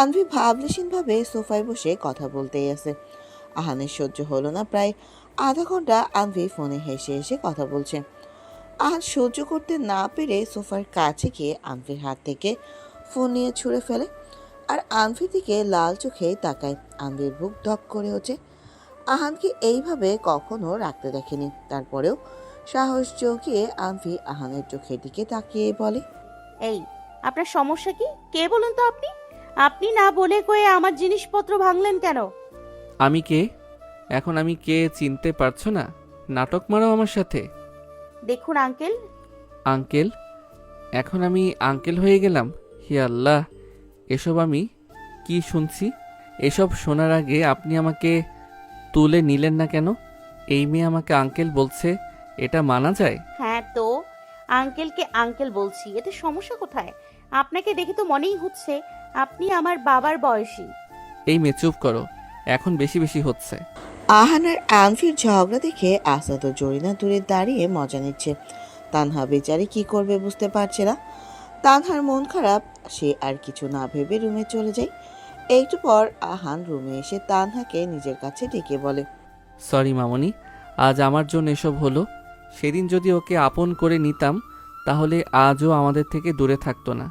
আনভি ভাবলেশীনভাবে সোফায় বসে কথা বলতেই আছে। আহানের সহ্য হলো না, প্রায় আধা ঘন্টা আনভি ফোনে হেসে হেসে কথা বলছে। আহান সহ্য করতে না পেরে সোফার কাছে গিয়ে আনভির হাত থেকে ফোন নিয়ে ছুঁড়ে ফেলে। আর আনভির দিকে লাল চোখে তাকায়। আনভির বুক ধক করে ওঠে। আহানকে এইভাবে কখনো রাখতে দেখেনি। তারপরেও সাহস জুগিয়ে আনভি আহানের চোখের দিকে তাকিয়ে বলে, এই, আপনার সমস্যা কি? কে বলুন তো আপনি? আপনি না বলে কয়ে আমার জিনিসপত্র ভাঙলেন কেন? আমি কে? এখন আমি কে চিনতে পারছো না? নাটক মারো আমার সাথে? দেখুন আঙ্কেল, আঙ্কেল? এখন আমি আঙ্কেল হয়ে গেলাম? হে আল্লাহ, এসব আমি কি শুনছি? এসব শোনার আগে আপনি আমাকে তুলে নিলেন না কেন? এই মেয়ে আমাকে আঙ্কেল বলছে, এটা মানা যায়? হ্যাঁ তো আঙ্কেলকে আঙ্কেল বলছি, এতে সমস্যা কোথায়? আপনাকে দেখে তো মনেই হচ্ছে আপনি আমার বাবার বয়সী। এই মেয়ে চুপ করো, এখন বেশি বেশি হচ্ছে। আহান আর আনভির ঝগড়া দেখে আসাদ ও জরিনা দূরে দাঁড়িয়ে মজা নিচ্ছে। তানহা বেচারি কি করবে বুঝতে পারছে না। তানহার মন খারাপ, সে আর কিছু না ভেবে রুমে চলে যায়। একটু পর আহান রুমে এসে তানহাকে নিজের কাছে ডেকে বলে, সরি মামনি, আজ আমার জন্য এসব হলো। সেদিন যদি ওকে আপন করে নিতাম তাহলে আজও আমাদের থেকে দূরে থাকতো না।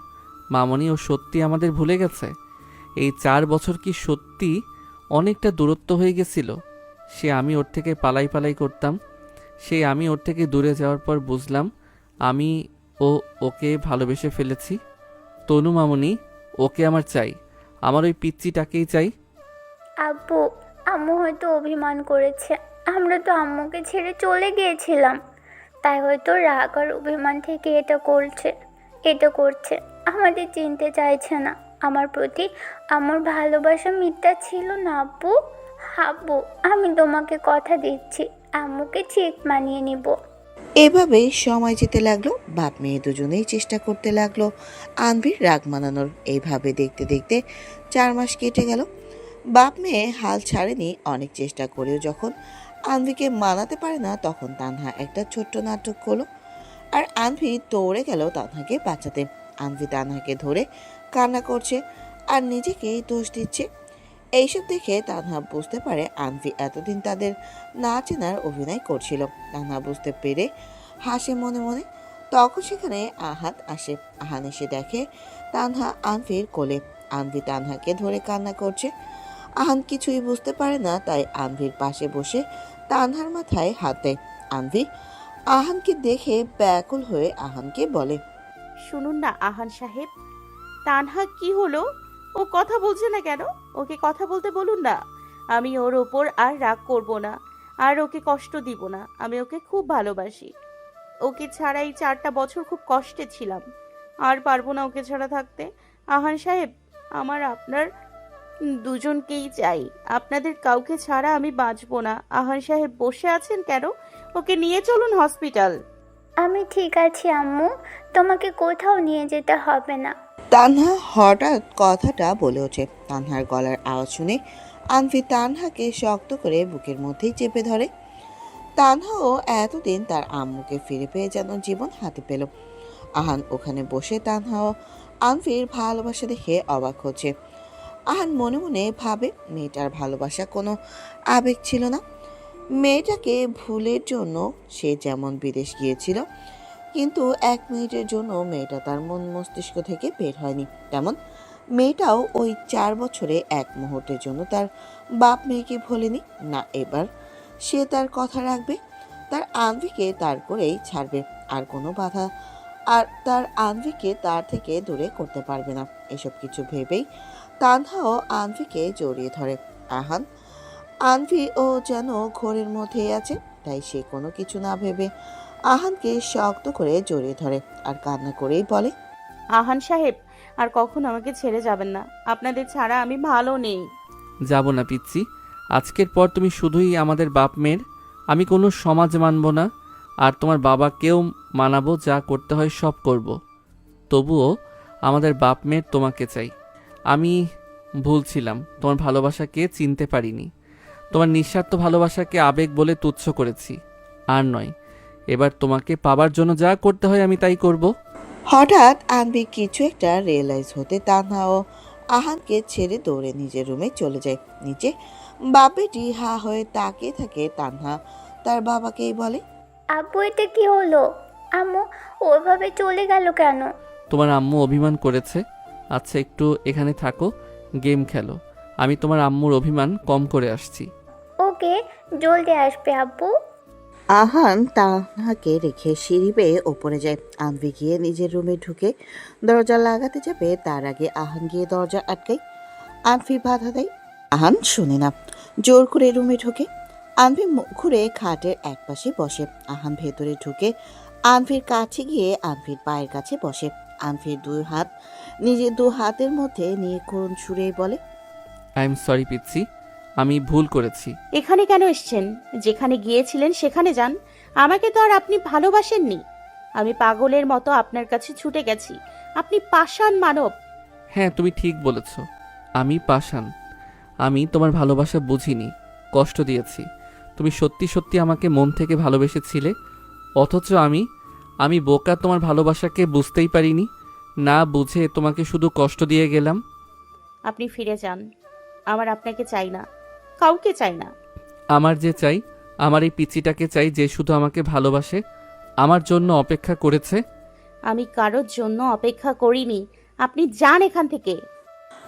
মামনি, ও সত্যি আমাদের ভুলে গেছে? এই 4 বছর কি সত্যি অনেকটা দূরত্ব হয়ে গেছিল? আমি ওর থেকে পালাই পালাই করতাম। আমি ওর থেকে দূরে যাওয়ার পর বুঝলাম আমি ও ওকে ভালোবেসে ফেলেছি। তনু মামনি, ওকে আমার চাই, আমার ওই পিচ্চিটাকেই চাই। আব্বু, আম্মু হয়তো অভিমান করেছে। আমরা তো আম্মুকে ছেড়ে চলে গিয়েছিলাম, তাই হয়তো রাগ আর অভিমান থেকে এটা করছে। আমাদের চিনতে চাইছে না। আমার প্রতি আমার ভালোবাসা মিথ্যা ছিল না আব্বু। আব্বু, আমি তোমাকে কথা দিচ্ছি, আম্মুকে ঠিক মানিয়ে নিব। এভাবেই সময় যেতে লাগলো। বাপ মেয়ে দুজনেই চেষ্টা করতে লাগলো আনভির রাগ মানানোর। এইভাবে দেখতে দেখতে 4 মাস কেটে গেল। বাপ মেয়ে হাল ছাড়েনি। অনেক চেষ্টা করেও যখন আনভিকে মানাতে পারে না, তখন তানহা একটা ছোট্ট নাটক করলো। আর আনভি দৌড়ে গেল তানহাকে বাঁচাতে। আনভি তানহাকে ধরে কান্না করছে আর নিজেকেই দোষ দিচ্ছে। এইসব দেখে তানহা বুঝতে পারে আনভি এতদিন তাদের না চেনার অভিনয় করছিল। তানহা বুঝতে পেরে হাসে মনে মনে। তখন সেখানে আহাত আসে। আহান এসে দেখে তানহা আনভির কোলে। আনভি তানহাকে ধরে কান্না করছে। আহান কিছুই বুঝতে পারে না, তাই আনভির পাশে বসে তানহার মাথায় হাত দেয়। আনভি আহানকে দেখে ব্যাকুল হয়ে আহানকে বলে, শুনুন না আহান সাহেব, তানহা কি হলো? ও কথা বলছে না কেন? ওকে কথা বলতে বলুন না। আমি ওর ওপর আর রাগ করব না, আর ওকে কষ্ট দিব না। আমি ওকে খুব ভালোবাসি। ওকে ছাড়া এই 4টা বছর খুব কষ্টে ছিলাম। আর পারবো না ওকে ছাড়া থাকতে। আহান সাহেব, আমার আপনার দুজনকেই চাই। আপনাদের কাউকে ছাড়া আমি বাঁচবো না। আহান সাহেব বসে আছেন কেন? ওকে নিয়ে চলুন হসপিটাল। আমি ঠিক আছি আম্মু, তোমাকে কোথাও নিয়ে যেতে হবে না। তানহা হঠাৎ কথাটা বলে ওঠে। তানহার গলার আওয়াজ শুনে আনভি তানহাকে শক্ত করে বুকের মধ্যেই চেপে ধরে। তানহাও এতদিন তার আম্মুকে ফিরে পেয়ে যেন জীবন হাতে পেল। আহান ওখানে বসে তানহাও আনভির ভালোবাসা দেখে অবাক হচ্ছে। আহান মনে মনে ভাবে, মেয়েটার ভালোবাসা কোনো আবেগ ছিল না। মেয়েটাকে ভুলের জন্য সে যেমন বিদেশ গিয়েছিল, কিন্তু 1 মিনিটের জন্য মেয়েটা তার মন মস্তিষ্ক থেকে বের হয়নি, তেমন মেয়েটাও ওই 4 বছরে 1 মুহূর্তের জন্য তার বাপ মেয়েকে ভোলেনি। না, এবার সে তার কথা রাখবে। তার আনভিকে তার করেই ছাড়বে। আর কোনো বাধা আর তার আনভিকে তার থেকে দূরে করতে পারবে না। এসব কিছু ভেবেই তানহাও আনভিকে জড়িয়ে ধরে। আহান আনভি ও যেন ঘোরের মধ্যেই আছে, তাই সে কোনো কিছু না ভেবে আহানকে শক্ত করে জড়িয়ে ধরে আর কান্না করেই বলে, আহান সাহেব, আর কখনো আমাকে ছেড়ে যাবেন না। আপনাদের ছাড়া আমি ভালো নেই। যাব না পিচ্ছি, আজকের পর তুমি শুধুই আমাদের বাপ মেয়ের। আমি কোনো সমাজ মানব না, আর তোমার বাবাকেও মানাবো। যা করতে হয় সব করব। তবুও আমাদের বাপ মেয়ের তোমাকে চাই। আমি ভুল ছিলাম, তোমার ভালোবাসাকে চিনতে পারিনি। তোমার নিঃস্বার্থ ভালোবাসাকে আবেগ বলে তুচ্ছ করেছি। আর নয়, এবার তোমাকে পাবার জন্য যা করতে হয় আমি তাই করব। হঠাৎ আনভি কিছু একটা রিয়েলাইজ হতে তানহা ও আহানকে ছেড়ে দৌড়ে নিজের রুমে চলে যায়। নিচে বাপেটি হা হয়ে তাকিয়ে থাকে। তানহা তার বাবাকেই বলে, আব্বু এটা কি হলো? আম্মু ওইভাবে চলে গেল কেন? তোমার আম্মু অভিমান করেছে। আচ্ছা একটু এখানে থাকো, গেম খেলো। আমি তোমার আম্মুর অভিমান কম করে আসছি। ওকে, জলদি আসবে আব্বু। আহান তানহাকে রেখে সিঁড়ি বেয়ে ওপরে যায়। আনভি গিয়ে নিজের রুমে ঢুকে দরজা লাগাতে যাবে, তার আগে আহান গিয়ে দরজা আটকায়। আনভি বাধা দেয়। আহান শুনে না, জোর করে রুমে ঢোকে। আনভি মুখ ঘুরে খাটের একপাশে বসে। আহান ভেতরে ঢুকে আনভির কাছে গিয়ে আনভির পায়ের কাছে বসে। আনভির দুই হাত নিজের দু হাতের মধ্যে নিয়ে করুণ সুরে বলে, আই এম সরি পিচ্ছি, আমি ভুল করেছি। এখানে কেন এসছেন? যেখানে গিয়েছিলেন সেখানে যান। আমাকে তো আর আপনি ভালোবাসেননি। আমি পাগলের মতো আপনার কাছে ছুটে গেছি। আপনি পাষাণ মানব। হ্যাঁ তুমি ঠিক বলেছ, আমি পাষাণ। আমি তোমার ভালোবাসা বুঝিনি, কষ্ট দিয়েছি। তুমি সত্যি সত্যি আমাকে মন থেকে ভালোবেসেছিলে, অথচ আমি বোকা, তোমার ভালোবাসাকে বুঝতেই পারিনি। না বুঝে তোমাকে শুধু কষ্ট দিয়ে গেলাম। আপনি ফিরে যান। আমার আপনাকে চাই না, কাউকে চাই না। আমার যে চাই, আমার এই পিচ্চিটাকে চাই যে শুধু আমাকে ভালোবাসে, আমার জন্য অপেক্ষা করেছে। আমি কারোর জন্য অপেক্ষা করিনি। আপনি যান এখান থেকে।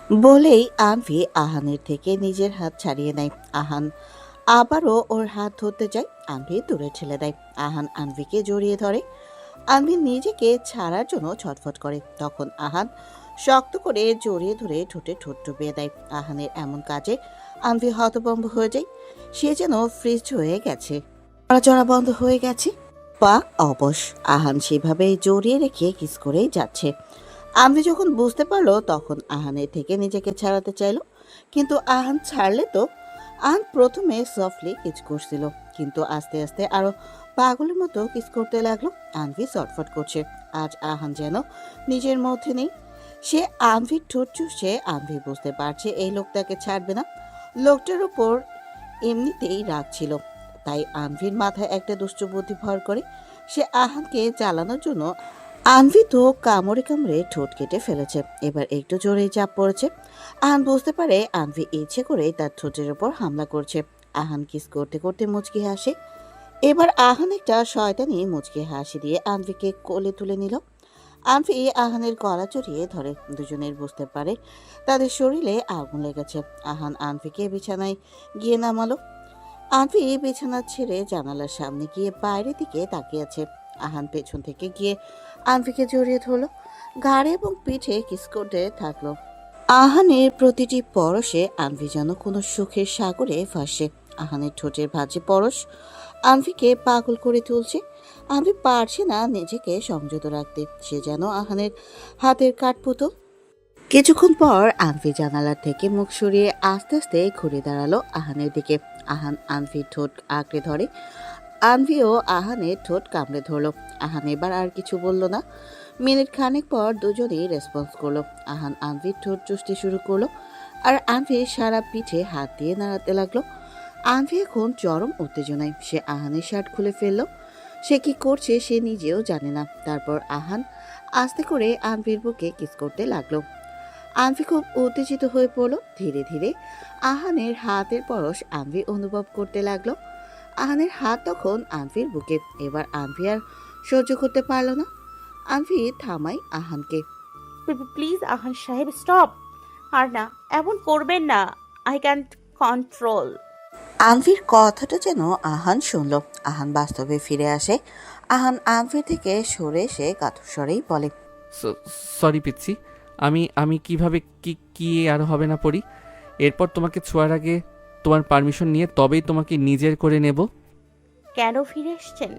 বলেই আনভি আহানের থেকে নিজের হাত ছাড়িয়ে নেয়। আহান আবারও ওর হাত ধরতে যায়। আনভি দূরে ঠেলে দেয়। আহান আনভিকে জড়িয়ে ধরে। আনভি নিজেকে ছাড়ার জন্য ছটফট করে। তখন আহান শক্ত করে জড়িয়ে ধরে ঠোঁটে ঠোঁট ডুবিয়ে দেয়। আহানের এমন কাজে আনভি হতভম্ব হয়ে যায়। সে যেন ফ্রিজ হয়ে গেছে, চড়া বন্ধ হয়ে গেছে। পা অবশ। আহান সেভাবে জড়িয়ে রেখে কিস করেই যাচ্ছে। আনভি যখন বুঝতে পারলো তখন আহানের থেকে নিজেকে ছাড়াতে চাইলো, কিন্তু আহান ছাড়লে তো। আহান প্রথমে সফটলি কিস করছিল, কিন্তু আস্তে আস্তে আরো পাগলের মতো কিস করতে লাগলো। আনভি চটফট করছে। আজ আহান যেন নিজের মধ্যে নেই। সে আনভির ঠোঁট চুষছে। আনভি বুঝতে পারছে এই লোকটাকে ছাড়বে না। লোকটার উপর এমনিতেই রাগ ছিল, তাই আনভির মাথায় একটা দুষ্ট বুদ্ধি ভর করে। সে আহানকে জ্বালানোর জন্য আনভি তো কামড়ে কামড়ে ঠোঁট কেটে ফেলেছে। এবার একটু জোরেই চাপ পড়েছে। আহান বুঝতে পারে আনভি ইচ্ছে করে তার ঠোঁটের উপর হামলা করছে। আহান কিস করতে করতে মুচকি হাসে। এবার আহান একটা শয়তানি মুচকি হাসি দিয়ে আনভিকে কোলে তুলে নিল। আনভি আহানের গলা জড়িয়ে ধরে। দুজনের বুঝতে পারে তাদের শরীরে আগুন লেগেছে। আহান আনভিকে বিছানায় গিয়ে নামালো। আনভি বিছানা ছেড়ে জানালার সামনে গিয়ে বাইরের দিকে তাকিয়ে আছে। আহান পেছন থেকে গিয়ে আনভিকে জড়িয়ে ধরলো, ঘাড়ে এবং পিঠে কিস করতে থাকলো। আহানের প্রতিটি পরশে আনভি যেন কোনো সুখের সাগরে ভাসে। আহানের ঠোঁটের ভাঁজে পরশ আনভিকে পাগল করে তুলছে। আনভি পারছে না নিজেকে সংযত রাখতে। সে যেন আহানের হাতের কাঠপুতুল। কিছুক্ষণ পর আনভি জানালার থেকে মুখ সরিয়ে আস্তে আস্তে ঘুরে দাঁড়ালো আহানের দিকে। আহান আনভির ঠোঁট আঁকড়ে ধরে। আনভিও আহানের ঠোঁট কামড়ে ধরলো। আহান এবার আর কিছু বলল না। মিনিট খানেক পর দুজনেই রেসপন্স করলো। আহান আনভির ঠোঁট চুষতে শুরু করলো, আর আনভি সারা পিঠে হাত দিয়ে নাড়াতে লাগলো। আনভি এখন চরম উত্তেজনায়। সে আহানের শার্ট খুলে ফেললো। সে কি করছে সে নিজেও জানে না। তারপর আহান আস্তে করে আনভির বুকে কিস করতে লাগলো। আনভি খুব উত্তেজিত হয়ে পড়লো। ধীরে ধীরে আহানের হাতের পরশ আনভি অনুভব করতে লাগলো। আহানের হাত তখন আনভির বুকে। এবার আনভি আর সহ্য করতে পারলো না। আনভি থামাই আহানকে। প্লিজ আহান সাহেব, স্টপ। আর না, এমন করবেন না। I can't control. আনভির কথাটা যেন আহান শুনল। আহান বাস্তবে ফিরে আসে। আহান আনভির থেকে সরে এসে কাতর স্বরেই বলে, সরি পিচ্ছি, আমি কিভাবে কি আর হবে না পড়ি। এরপর তোমাকে ছোঁয়ার আগে তোমার পারমিশন নিয়ে তবেই তোমাকে নিজের করে নেব। কেন ফিরে এসছেন?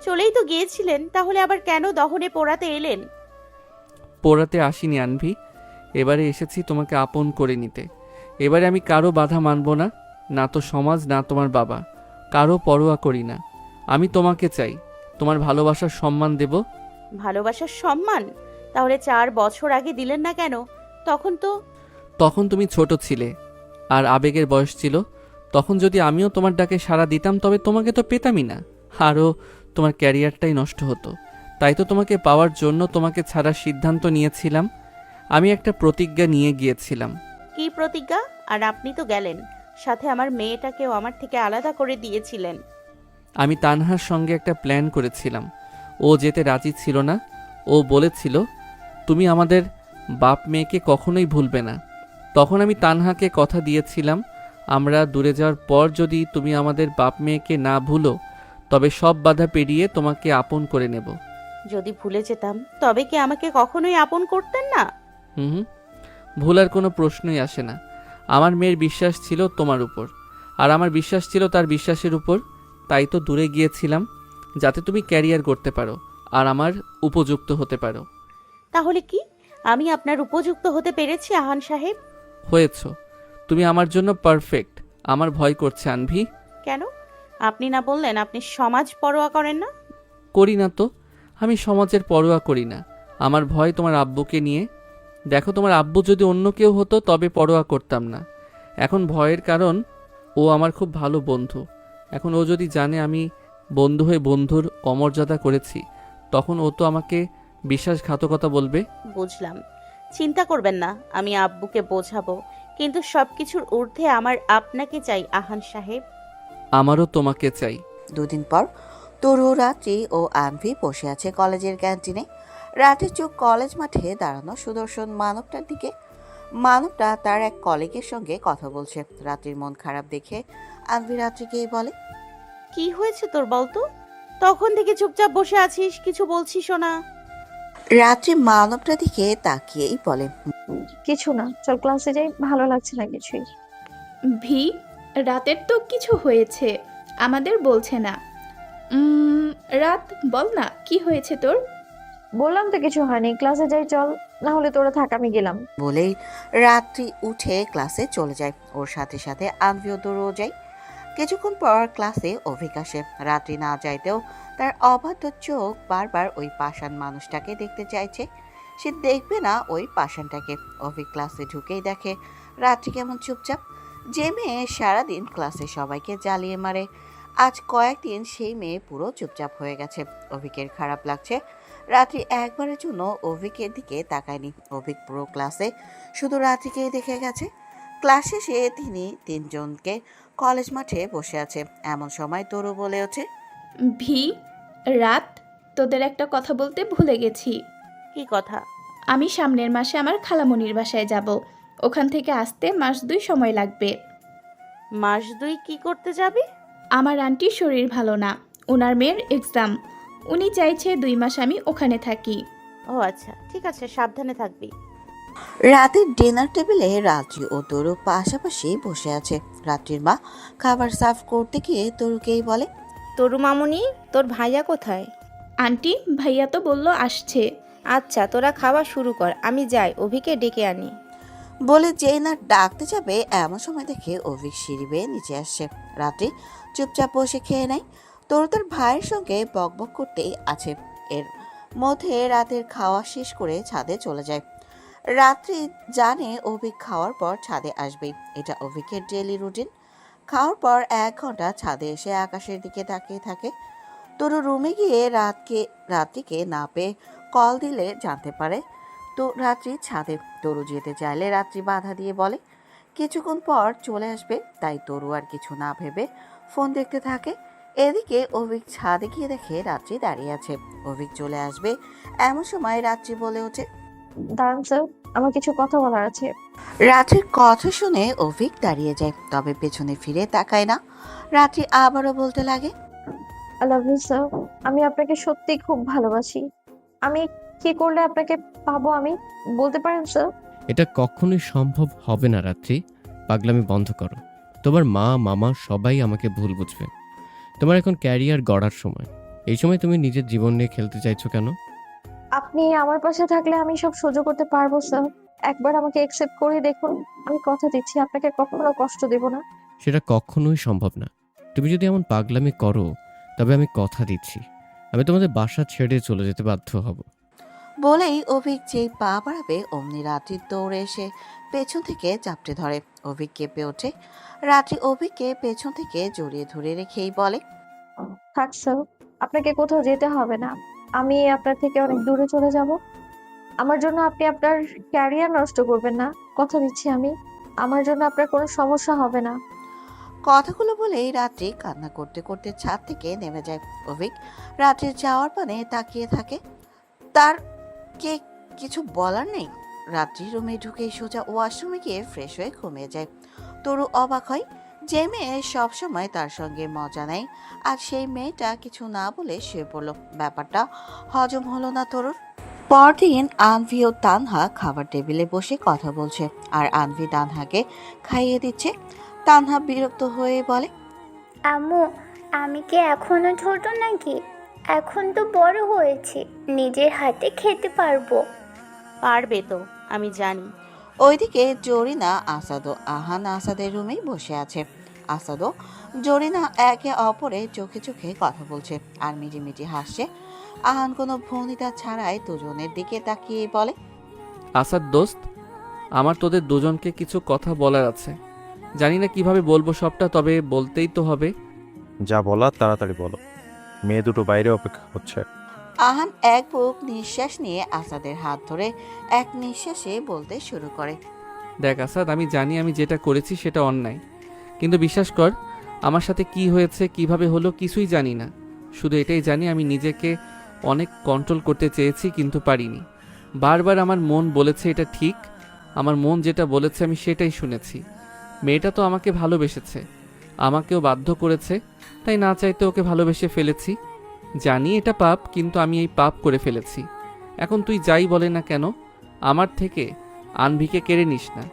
চলেই তো গিয়েছিলেন, তাহলে আবার কেন দহনে পোড়াতে এলেন? পোড়াতে আসিনি আনভি, এবারে এসেছি তোমাকে আপন করে নিতে। এবারে আমি কারো বাধা মানব না, না তো সমাজ না তোমার বাবা, কারো পরোয়া করি না। আমি তোমাকে চাই, তোমার ভালোবাসার সম্মান দেব। ভালোবাসার সম্মান? তাহলে 4 বছর আগে দিলেন না কেন? তখন তুমি ছোট ছিলে আর আবেগের বয়স ছিল। তখন যদি আমিও তোমার ডাকে সাড়া দিতাম তবে তোমাকে তো পেতামই না, আরও তোমার ক্যারিয়ারটাই নষ্ট হতো। তাই তো তোমাকে পাওয়ার জন্য তোমাকে ছাড়ার সিদ্ধান্ত নিয়েছিলাম। আমি একটা প্রতিজ্ঞা নিয়ে গিয়েছিলাম। কি প্রতিজ্ঞা? আর আপনি তো গেলেন, সাথে আমার মেয়েটাকেও আমার থেকে আলাদা করে দিয়েছিলেন। আমি তানহার সঙ্গে একটা প্ল্যান করেছিলাম। ও যেতে রাজি ছিল না। ও বলেছিল, তুমি আমাদের বাপ মেয়েকে কখনোই ভুলবে না। তখন আমি তানহাকে কথা দিয়েছিলাম, আমরা দূরে যাওয়ার পর যদি তুমি আমাদের বাপ মেয়েকে না ভুলো, তবে সব বাধা পেরিয়ে তোমাকে আপন করে নেব। যদি ভুলে যেতাম তবে কি আমাকে কখনোই আপন করতেন না? হুম হুম, ভুলার কোনো প্রশ্নই আসে না। আমার মেয়ের বিশ্বাস ছিল তোমার উপর, আর আমার বিশ্বাস ছিল তার বিশ্বাসের উপর। তাই তো দূরে গিয়েছিলাম, যাতে তুমি ক্যারিয়ার করতে পারো আর আমার উপযুক্ত হতে পারো। তাহলে কি আমি আপনার উপযুক্ত হতে পেরেছি আহান সাহেব? হয়েছ। তুমি আমার জন্য পারফেক্ট। আমার ভয় করছে আনভি। কেন? আপনি না বললেন আপনি সমাজ পরোয়া করেন না? করি না তো, আমি সমাজের পরোয়া করি না। আমার ভয় তোমার আব্বুকে নিয়ে। দেখো, তোমার আব্বু যদি অন্য কেউ হতো তবে পরোয়া করতাম না। এখন ভয়ের কারণ, ও আমার খুব ভালো বন্ধু। এখন ও যদি জানে আমি বন্ধু হয়ে বন্ধুর অমর্যাদা করেছি, তখন ও তো আমাকে বিশ্বাসঘাতকতা বলবে। বুঝলাম, চিন্তা করবেন না, আমি আব্বুকে বোঝাবো। কিন্তু সবকিছুর ঊর্ধ্বে আমার আপনাকে চাই আহান সাহেব। আমারও তোমাকে চাই। দুদিন পর তরু, রাত্রি ও আনভি বসে আছে কলেজের ক্যান্টিনে। রাতের চোখ কলেজ মাঠে দাঁড়ানো সুদর্শন মানবটার দিকে। মানবটা তার এক কলিগের সঙ্গে কথা বলছে। রাত্রির মন খারাপ দেখে আনভি রাত্রিকেই বলে, কি হয়েছে তোর বলতো? তখন থেকে চুপচাপ বসে আছিস, কিছু বলছিস না। রাত্রি মানবটার দিকে তাকিয়েই বলে, কিছু না, চল ক্লাসে যাই, ভালো লাগছে না কিছুই। ভি, রাতের তো কিছু হয়েছে, আমাদের বলছে না। রাত, বল না কি হয়েছে তোর? বললাম তো কিছু হয়নি, ক্লাসে যাই চল, না হলে তোরা থাক, আমি গেলাম। বলেই রাত্রি উঠে ক্লাসে চলে যায়। ওর সাথে সাথে আনভিও দৌড়ও যায়। কিছুক্ষণ পর ক্লাসে অভিক আসে। রাত্রি না যাইতেও তার অবাধ্য চোখ বারবার ওই পাষাণ মানুষটাকে দেখতে চাইছে। সে দেখবে না ওই পাষাণটাকে। অভিক ক্লাসে ঢুকেই দেখে রাত্রি কেমন চুপচাপ। যে মেয়ে সারাদিন ক্লাসে সবাইকে জ্বালিয়ে মারে, আজ কয়েকদিন সেই মেয়ে পুরো চুপচাপ হয়ে গেছে। অভিকের খারাপ লাগছে। রাত্রি একবারের জন্য অভিকের দিকে তাকায়নি। অভিক পুরো ক্লাসে শুধু রাত্রিকেই দেখে গেছে। ক্লাস শেষে তিনি তিনজনকে কলেজ মাঠে বসে আছে। এমন সময় তরু বলে ওঠে, ভি, রাত, তোদের একটা কথা বলতে ভুলে গেছি। কি কথা? আমি সামনের মাসে আমার খালামণির বাসায় যাব। ওখান থেকে আসতে মাস 2 সময় লাগবে। মাস 2 কি করতে যাবি? আমার আন্টির শরীর ভালো না, ওনার মেয়ের এক্সাম। উনি চাইছে 2 মাস আমি ওখানে থাকি। ও আচ্ছা, ঠিক আছে, সাবধানে থাকবি। রাতের ডিনার টেবিলে রাত্রি ও তরু পাশাপাশি বসে আছে। রাত্রির মা খাবার সার্ভ করতে গিয়ে তরুকেই বলে, তরু মামুনি, তোর ভাইয়া কোথায়? আন্টি, ভাইয়া তো বললো আসছে। আচ্ছা, তোরা খাওয়া শুরু কর, আমি যাই অভিকে ডেকে আনি। বলে যেই না ডাকতে যাবে এমন সময় দেখে অভিক সিঁড়ি বেয়ে নিচে আসছে। রাত্রি চুপচাপ বসে খেয়ে নেয়। তরু তার ভাইয়ের সঙ্গে বকবক করতেই আছে। এর মধ্যে রাতের খাওয়া শেষ করে ছাদে চলে যায়। রাত্রি জানে অভিক খাওয়ার পর ছাদে আসবেই। এটা অভিকের ডেইলি রুটিন। খাওয়ার পর 1 ঘন্টা ছাদে এসে আকাশের দিকে তাকিয়ে থাকে। তরু রুমে গিয়ে রাত্রিকে না পেয়ে কল দিলে জানতে পারে তো রাত্রি ছাদে। তরু যেতে চাইলে রাত্রি বাধা দিয়ে বলে কিছুক্ষণ পর চলে আসবে। তাই তরু আর কিছু না ভেবে ফোন দেখতে থাকে। এদিকে অভিক ছাদে গিয়ে দেখে রাত্রি দাঁড়িয়ে আছে। অভিক চলে আসবে এমন সময় রাত্রি বলে ওঠে, দাঁড়ান স্যার, আমার কিছু কথা বলার আছে। রাত্রির কথা শুনে অভিক দাঁড়িয়ে যায়, তবে পেছনে ফিরে তাকায় না। রাত্রি আবারও বলতে লাগে, আই লাভ ইউ স্যার, আমি আপনাকে সত্যি খুব ভালোবাসি। আমি কি করলে আপনাকে পাবো, আমি বলতে পারেন স্যার? এটা কখনোই সম্ভব হবে না রাত্রি। পাগলামি বন্ধ করো। তোমার মা মামা সবাই আমাকে ভুল বুঝবে। তোমার এখন ক্যারিয়ার গড়ার সময়। এই সময় তুমি নিজের জীবন নিয়ে খেলতে চাইছো কেন? আপনি আমার পাশে থাকলে আমি সব সহ্য করতে পারবো স্যার। একবার আমাকে অ্যাকসেপ্ট করে দেখুন, আমি কথা দিচ্ছি আপনাকে কখনো কষ্ট দেব না। সেটা কখনোই সম্ভব না। তুমি যদি এমন পাগলামি করো, তবে আমি কথা দিচ্ছি, আমি তোমাদের বাসা ছেড়ে চলে যেতে বাধ্য হব। বলেই অভিক যেই পা বাড়াবে অমনি রাত্রি দৌড়ে এসে পেছন থেকে চাপটে ধরে। অভিক কেঁপে ওঠে। রাত্রি অভিককে পেছন থেকে জড়িয়ে ধরে রেখেই বলে, থাক স্যার, আপনাকে কোথাও যেতে হবে না, আমি আপনার থেকে অনেক দূরে চলে যাব। আমার জন্য আপনি আপনার ক্যারিয়ার নষ্ট করবেন না, কথা দিচ্ছি আমি। আমার জন্য আপনার কোনো সমস্যা হবে না। কথাগুলো বলেই রাত্রি কান্না করতে করতে ছাদ থেকে নেমে যায়। অভিক রাত্রির যাওয়ার পানে তাকিয়ে থাকে। তার কে কিছু বলার নেই। রাত্রি রুমে ঢুকে সোজা ওয়াশরুমে গিয়ে ফ্রেশ হয়ে ঘুমিয়ে যায়। তরু অবাক হয়, যে মেয়ে সবসময় তার সঙ্গে মজা নেয় আর সেই মেয়েটা কিছু না বলে শুয়ে পড়লো। ব্যাপারটা হজম হলো না তরুর। পরদিন আনভি ও তানহা খাবার টেবিলে বসে কথা বলছে আর আনভি তানহাকে খাইয়ে দিচ্ছে। তানহা বিরক্ত হয়ে বলে, আম্মু, আমি কি এখনো ছোট নাকি? এখন তো বড় হয়েছি, নিজের হাতে খেতে পারবো। পারবে তো, আমি জানি। ওইদিকে জরিনা, আসাদ ও আহান আসাদের রুমেই বসে আছে। আসাদ ও জরিনা একে অপরে চোখে চোখে কথা বলছে আর মিটিমিটি হাসছে। আহান কোনো ভনিতা ছাড়াই দুজনের দিকে তাকিয়ে বলে, আসাদ দোস্ত, আমার তোদের দুজনকে কিছু কথা বলার আছে। জানি না কিভাবে বলবো সবটা, তবে বলতেই তো হবে। যা বলার তাড়াতাড়ি বলো, মেয়ে দুটো বাইরে অপেক্ষা করছে। আহান এক বুক নিঃশ্বাস নিয়ে আসাদের হাত ধরে এক নিঃশ্বাসে বলতে শুরু করে, দেখ আসাদ, আমি জানি আমি যেটা করেছি সেটা অন্যায়, কিন্তু বিশ্বাস কর, আমার সাথে কি হয়েছে কিভাবে হলো কিছুই জানি না। শুধু এটাই জানি আমি নিজেকে অনেক কন্ট্রোল করতে চেয়েছি কিন্তু পারিনি। বারবার আমার মন বলেছে এটা ঠিক, আমার মন যেটা বলেছে আমি সেটাই শুনেছি। মেয়েটা তো আমাকে ভালোবেসেছে, আমাকেও বাধ্য করেছে, তাই না চাইতে ওকে ভালোবেসে ফেলেছি। জানি এটা পাপ, কিন্তু আমি এই পাপ করে ফেলেছি। এখন তুই যাই বলে না কেন, আমার থেকে আনভিকে কেড়ে নিস না।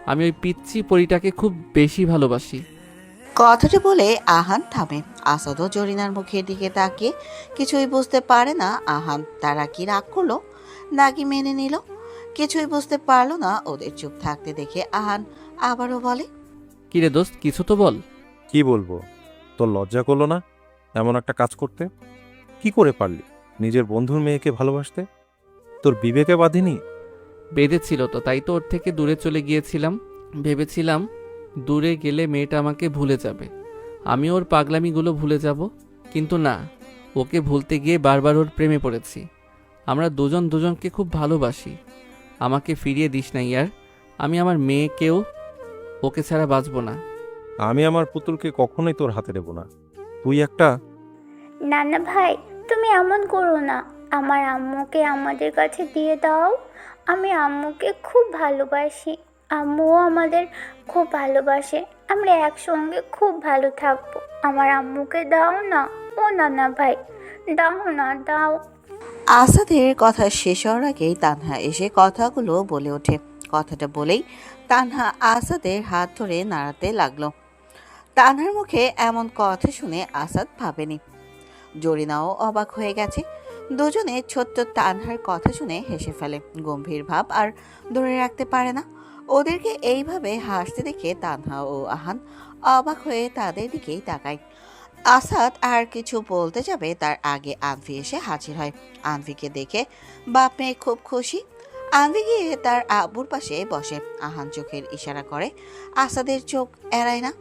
আমি ওই পিচ্চি পরিটাকে খুব বেশি ভালোবাসি। কথাটা বলে আহান থামে। আসাদ ও জরিনার মুখের দিকে তাকিয়ে কিছুই বুঝতে পারে না আহান তারা কি রাগ করলো নাকি মেনে নিল। কিছুই বুঝতে পারলো না ওদের চুপ থাকতে দেখে আহান আবারও বলে, কিরে দোস্ত, কিছু তো বল। কি বলবো, তোর লজ্জা করলো না এমন একটা কাজ করতে? কি করে পারলি নিজের বন্ধুর মেয়েকে ভালোবাসতে? তোর বিবেকে বাঁধেনি? বেঁধেছিল তো, তাই তো ওর থেকে দূরে চলে গিয়েছিলাম। ভেবেছিলাম দূরে গেলে মেয়েটা আমাকে ভুলে যাবে, আমি ওর পাগলামিগুলো ভুলে যাব। কিন্তু না, ওকে ভুলতে গিয়ে বারবার ওর প্রেমে পড়েছি। আমরা দুজন দুজনকে খুব ভালোবাসি। আমাকে ফিরিয়ে দিস না ইয়ার, আমি আমার মেয়েকেও ওকে ছাড়া বাঁচব না। আমি আমার পুতুলকে কখনোই তোর হাতে দেব না। তুই একটা না না ভাই, তুমি এমন করো না। আমার আম্মুকে আমাদের কাছে দিয়ে দাও। আমি আম্মুকে খুব ভালোবাসি, আম্মুও আমাদের খুব ভালোবাসে। আমরা একসঙ্গে খুব ভালো থাকবো। আমার আম্মুকে দাও না। ও না না ভাই, দাও না, দাও। আসাদের কথা শেষ হওয়ার আগেই তানহা এসে কথাগুলো বলে ওঠে। কথাটা বলেই তানহা আসাদের হাত ধরে নাড়াতে লাগলো। তানহার মুখে এমন কথা শুনে আসাদ ভাবেনি। জরিনাও অবাক হয়ে গেছে। দুজনে ছোট্ট তানহার কথা শুনে হেসে ফেলে। গম্ভীর ভাব আর ধরে রাখতে পারে না। ওদেরকে এইভাবে হাসতে দেখে তানহা ও আহান অবাক হয়ে তাদের দিকেই তাকায়। আসাদ আর কিছু বলতে যাবে তার আগে আনভি এসে হাজির হয়। আনভিকে দেখে বাপ মেয়ে খুব খুশি। আনভি গিয়ে তার আব্বুর পাশে বসে। আহান চোখের ইশারা করে, আসাদের চোখ এড়ায় না।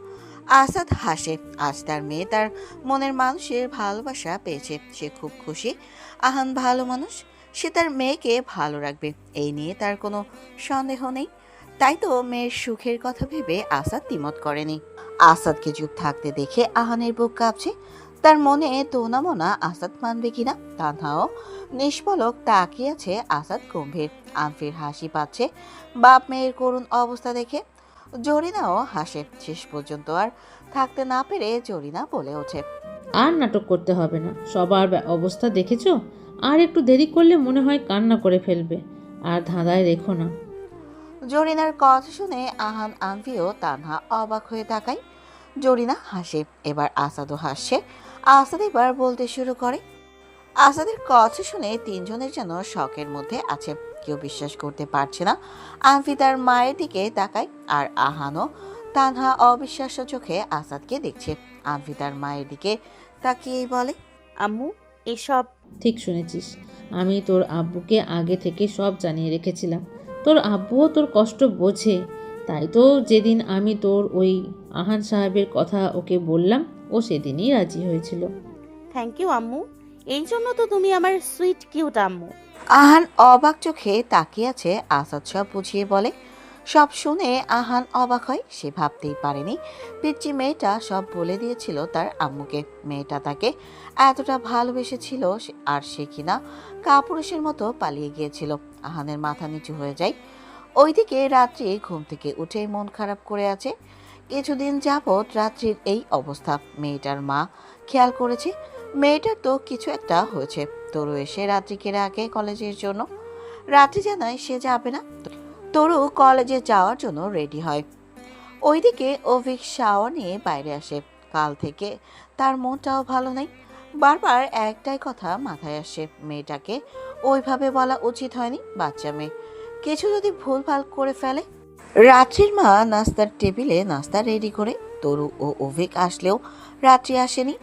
আসাদ হাসে। আজ তার মেয়ে তার মনের মানুষের ভালোবাসা পেয়েছে, সে খুব খুশি। আহান ভালো মানুষ, সে তার মেয়েকে ভালো রাখবে, এই নিয়ে তার কোনো সন্দেহ নেই। তাই তো মেয়ের সুখের কথা ভেবে আসাদ দ্বিমত করেনি। আসাদকে চুপ থাকতে দেখে আহানের বুক কাঁপছে। তার মনে দোনা মোনা আসাদ মানবে কিনা। তানহাও নিষ্পলক তাকিয়ে আছে। আসাদ গম্ভীর। আনফির হাসি পাচ্ছে বাপ মেয়ের করুণ অবস্থা দেখে। জরিনাও হাসে। শেষ পর্যন্ত আর থাকতে না পেরে জরিনা বলে ওঠে, আর নাটক করতে হবে না, সবার অবস্থা দেখেছো। আর একটু দেরি করলে মনে হয় কান্না করে ফেলবে। আর ধাঁধায় রেখো না। জরিনার কথা শুনে আহান, আনভিও, তানহা অবাক হয়ে তাকায়। জরিনা হাসে। এবার আসাদও হাসছে। আসাদ এবার বলতে শুরু করে। আসাদের কথা শুনে তিনজনের যেন শকের মধ্যে আছে। কেউ বিশ্বাস করতে পারছে না। আনভি তার মায়ের দিকে তাকায় আর আহানও তানহা অবিশ্বাস্য চোখে আসাদকে দেখছে। আনভি তার মায়ের দিকে তাকিয়েই বলে, আম্মু, এসব ঠিক শুনেছিস, আমি তোর আব্বুকে আগে থেকে সব জানিয়ে রেখেছিলাম। তোর আব্বুও তোর কষ্ট বোঝে, তাই তো যেদিন আমি তোর ওই আহান সাহেবের কথা ওকে বললাম, ও সেদিনই রাজি হয়েছিল। থ্যাংক ইউ আম্মু। এই জন্য তো তুমি আমার সুইট কিউট আম্মু। আহান অবাক চোখে তাকিয়ে আছে। আসাদ সব বুঝিয়ে বলে। সব শুনে আহান অবাক হয়। সে ভাবতেই পারেনি পিচ্চি মেয়েটা সব বলে দিয়েছিল তার আম্মুকে। মেয়েটা তাকে এতটা ভালোবেসেছিল আর সে কিনা কাপুরুষের মতো পালিয়ে গিয়েছিল। আহানের মাথা নিচু হয়ে যায়। ওইদিকে রাত্রি ঘুম থেকে উঠে মন খারাপ করে আছে। কিছুদিন যাবৎ রাত্রির এই অবস্থা। মেয়েটার মা খেয়াল করেছে মেয়েটার তো কিছু একটা হয়েছে। তরু এসে রাত্রিকে রাখে কলেজের জন্য। রাত্রি জানায় সে যাবে না। তরু কলেজে যাওয়ার জন্য রেডি হয়। ওইদিকে অভিক শাওয়ার নিয়ে বাইরে আসে। কাল থেকে তার মনটাও ভালো নেই। বারবার একটাই কথা মাথায় আসে, মেয়েটাকে ওইভাবে বলা উচিত হয়নি। বাচ্চা মেয়ে, কিছু যদি ভুলভাল করে ফেলে। রাত্রির মা নাস্তার টেবিলে নাস্তা রেডি করে। তরু ও অভিক আসলেও রাত্রি আসেনি।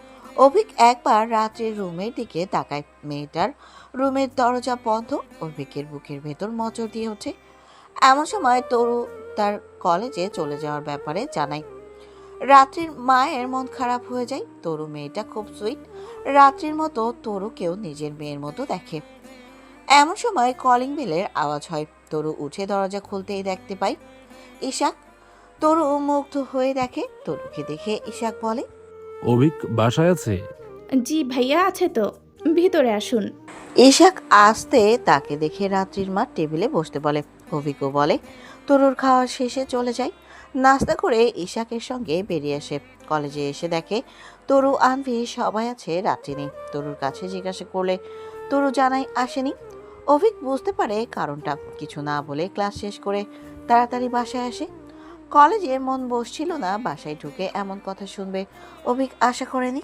অভিক একবার রাত্রির রুমের দিকে তাকায়। মেয়েটার রুমের দরজা বন্ধ। অভিকের বুকের ভেতর মচর দিয়ে ওঠে। এমন সময় তরু তার কলেজে চলে যাওয়ার ব্যাপারে জানায়। রাত্রির মায়ের মন খারাপ হয়ে যায়। তরু মেয়েটা খুব সুইট। রাত্রির মতো তরুকেও নিজের মেয়ের মতো দেখে। এমন সময় কলিং বেলের আওয়াজ হয়। তরু উঠে দরজা খুলতেই দেখতে পায় ইশাক। তরু মুগ্ধ হয়ে দেখে। তরুকে দেখে ইশাক বলে, অভিক বাসায় আছে? জি ভাইয়া আছে তো, ভিতরে আসুন। ইশাক আসতে তাকে দেখে রাত্রির মা টেবিলে বসতে বলে। অভিকও বলে। তরুর খাওয়া শেষে চলে যায়। নাস্তা করে ইশাকের সঙ্গে বেরিয়ে আসে। কলেজে এসে দেখে তরু, আনভি সবাই আছে, রাত্রি নেই। তরুর কাছে জিজ্ঞাসা করলে তরু জানাই আসেনি। অভিক বুঝতে পারে কারণটা। কিছু না বলে ক্লাস শেষ করে তাড়াতাড়ি বাসায় আসে। কলেজে মন বসছিল না। বাসায় ঢুকে এমন কথা শুনবে অভিক আশা করেনি।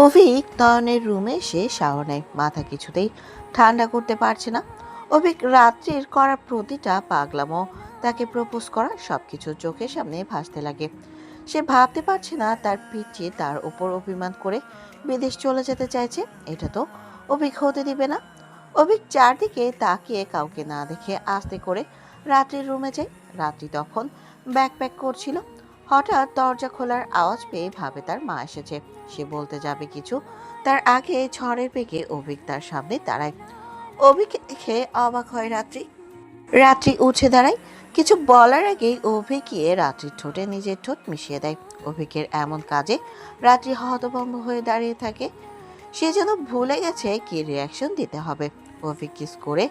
অভিক নয়নের রুমে এসে শাওয়ার নেয়। মাথা কিছুতেই ঠান্ডা করতে পারছে না। অভিক রাত্রির করা প্রতিটা পাগলামো, তাকে প্রপোজ করা সবকিছু চোখের সামনে ভাসতে লাগে। সে ভাবতে পারছে না তার পিচ্চি তার উপর অভিমান করে বিদেশ চলে যেতে চাইছে। এটা তো অভিক হতে দিবে না। অভিক চারদিকে তাকিয়ে কাউকে না দেখে আস্তে করে রাত্রির রুমে যায়। রাত্রি তখন ব্যাকপ্যাক করছিল। হঠাৎ দরজা খোলার আওয়াজ পেয়ে ভাবে তার মা এসেছে। সে বলতে যাবে কিছু, তার আগে ঝড়ের বেগে অভিক তার সামনে দাঁড়ায়। অভিক দেখে অবাক হয় রাত্রি। রাত্রি উঠে দাঁড়ায়। কিছু বলার আগেই অভিক গিয়ে রাত্রির ঠোঁটে নিজের ঠোঁট মিশিয়ে দেয়। অভিকের এমন কাজে রাত্রি হতভম্ব হয়ে দাঁড়িয়ে থাকে। সে যেন ভুলে গেছে কি রিয়াকশন দিতে হবে। অভিক কিস করে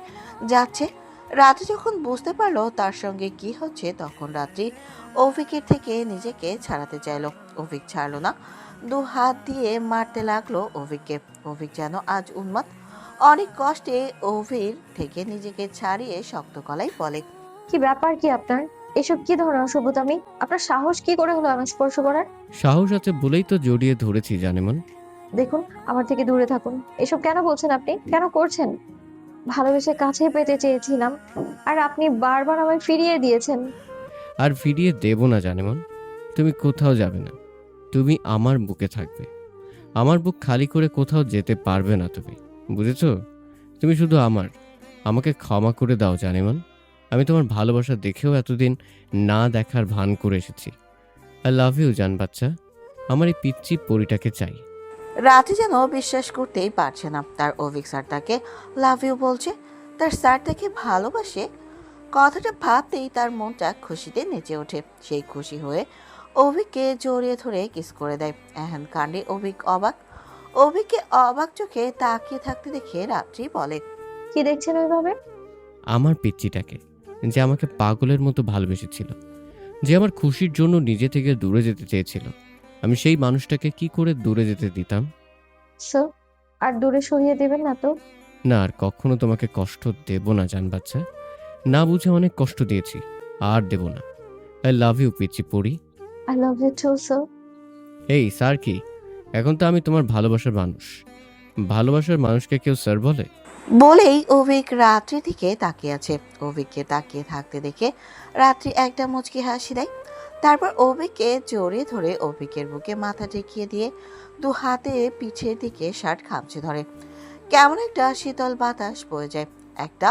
যাচ্ছে। রাত্রি যখন বুঝতে পারলো তার সঙ্গে কি হচ্ছে, তখন রাত্রি অভিকের থেকে নিজেকে ছাড়াতে চাইলো। অভিক ছাড়লো না। দু হাত দিয়ে মারতে লাগলো অভিককে। অভিক যেন আজ উন্মাদ। অনেক কষ্টে অভির থেকে নিজেকে ছাড়িয়ে শক্ত গলায় বলে, কি ব্যাপার কি আপনার? এসব কি ধরনের অসভ্যতামি? আপনার সাহস কি করে হলো আমায় স্পর্শ করার? সাহস আছে বলেই তো জড়িয়ে ধরেছি জানেমান। দেখুন, আমার থেকে দূরে থাকুন। এসব কেন বলছেন আপনি? কেন করছেন? ভালোবেসে কাছে পেতে চেয়েছিলাম, আর আপনি বারবার আমায় ফিরিয়ে দিয়েছেন। আর ফিরিয়ে দেব না জানেমান। তুমি কোথাও যাবে না। তুমি আমার বুকে থাকবে। আমার বুক খালি করে কোথাও যেতে পারবে না তুমি, বুঝেছো? তুমি শুধু আমার। আমাকে ক্ষমা করে দাও জানেমান। আমি তোমার ভালোবাসা দেখেও এতদিন না দেখার ভান করে এসেছি। আই লাভ ইউ জান বাচ্চা। আমার এই পিচ্চি পরিটাকে চাই। রাতে যেন বিশ্বাস করতেই পারছে না তার অভিক স্যার তাকে লাভ ইউ বলছে। তার স্যার তাকে ভালোবাসে। কথাটা ভাবতেই তার মনটা খুশিতে নেচে ওঠে। সেই খুশি হয়ে অভিককে জড়িয়ে ধরে কিস করে দেয়। এহেন কাণ্ডে অভিক অবাক। অভিককে অবাক চোখে তাকিয়ে থাকতে দেখে রাত্রি বলে, কি দেখছেন ওইভাবে? আমার পিচ্চিটাকে, যে আমাকে পাগলের মতো ভালোবেসেছিল, যে আমার খুশির জন্য নিজে থেকে দূরে যেতে চেয়েছিল। আমি সেই মানুষটাকে কি করে দূরে যেতে দিতাম? স্যার, আর দূরে সরিয়ে দেবেন না তো? না, আর কখনো তোমাকে কষ্ট দেব না জান বাচ্চা। না বুঝে অনেক কষ্ট দিয়েছি, আর দেব না। আই লাভ ইউ পিচ্চি পড়ি। I love you too sir. এই স্যার কি? এখন তো আমি তোমার ভালোবাসার মানুষ। ভালোবাসার মানুষকে কেউ স্যার বলে? বলেই অভিক রাত্রির দিকে তাকিয়ে আছে। অভিককে তাকিয়ে থাকতে দেখে রাত্রি একটা মুচকি হাসি দেয়। তারপর অভিককে জড়িয়ে ধরে অভিকের বুকে মাথা ঠেকিয়ে দিয়ে দু হাতে পিঠের দিকে শার্ট খামচে ধরে। কেমন একটা শীতল বাতাস বয়ে যায়। একটা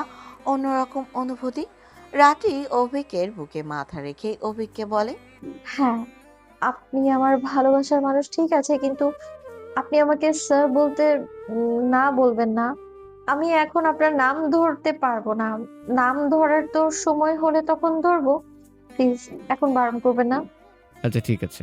অন্যরকম অনুভূতি। রাত্রি অভিকের বুকে মাথা রেখে অভিককে বলে, হ্যাঁ, আপনি আমার ভালোবাসার মানুষ ঠিক আছে, কিন্তু আপনি আমাকে স্যার বলতে না বলবেন না। আমি এখন আপনার নাম ধরতে পারবো না। নাম ধরার তো সময় হলে তখন ধরবো। প্লিজ এখন বারণ করবেন না। আচ্ছা ঠিক আছে,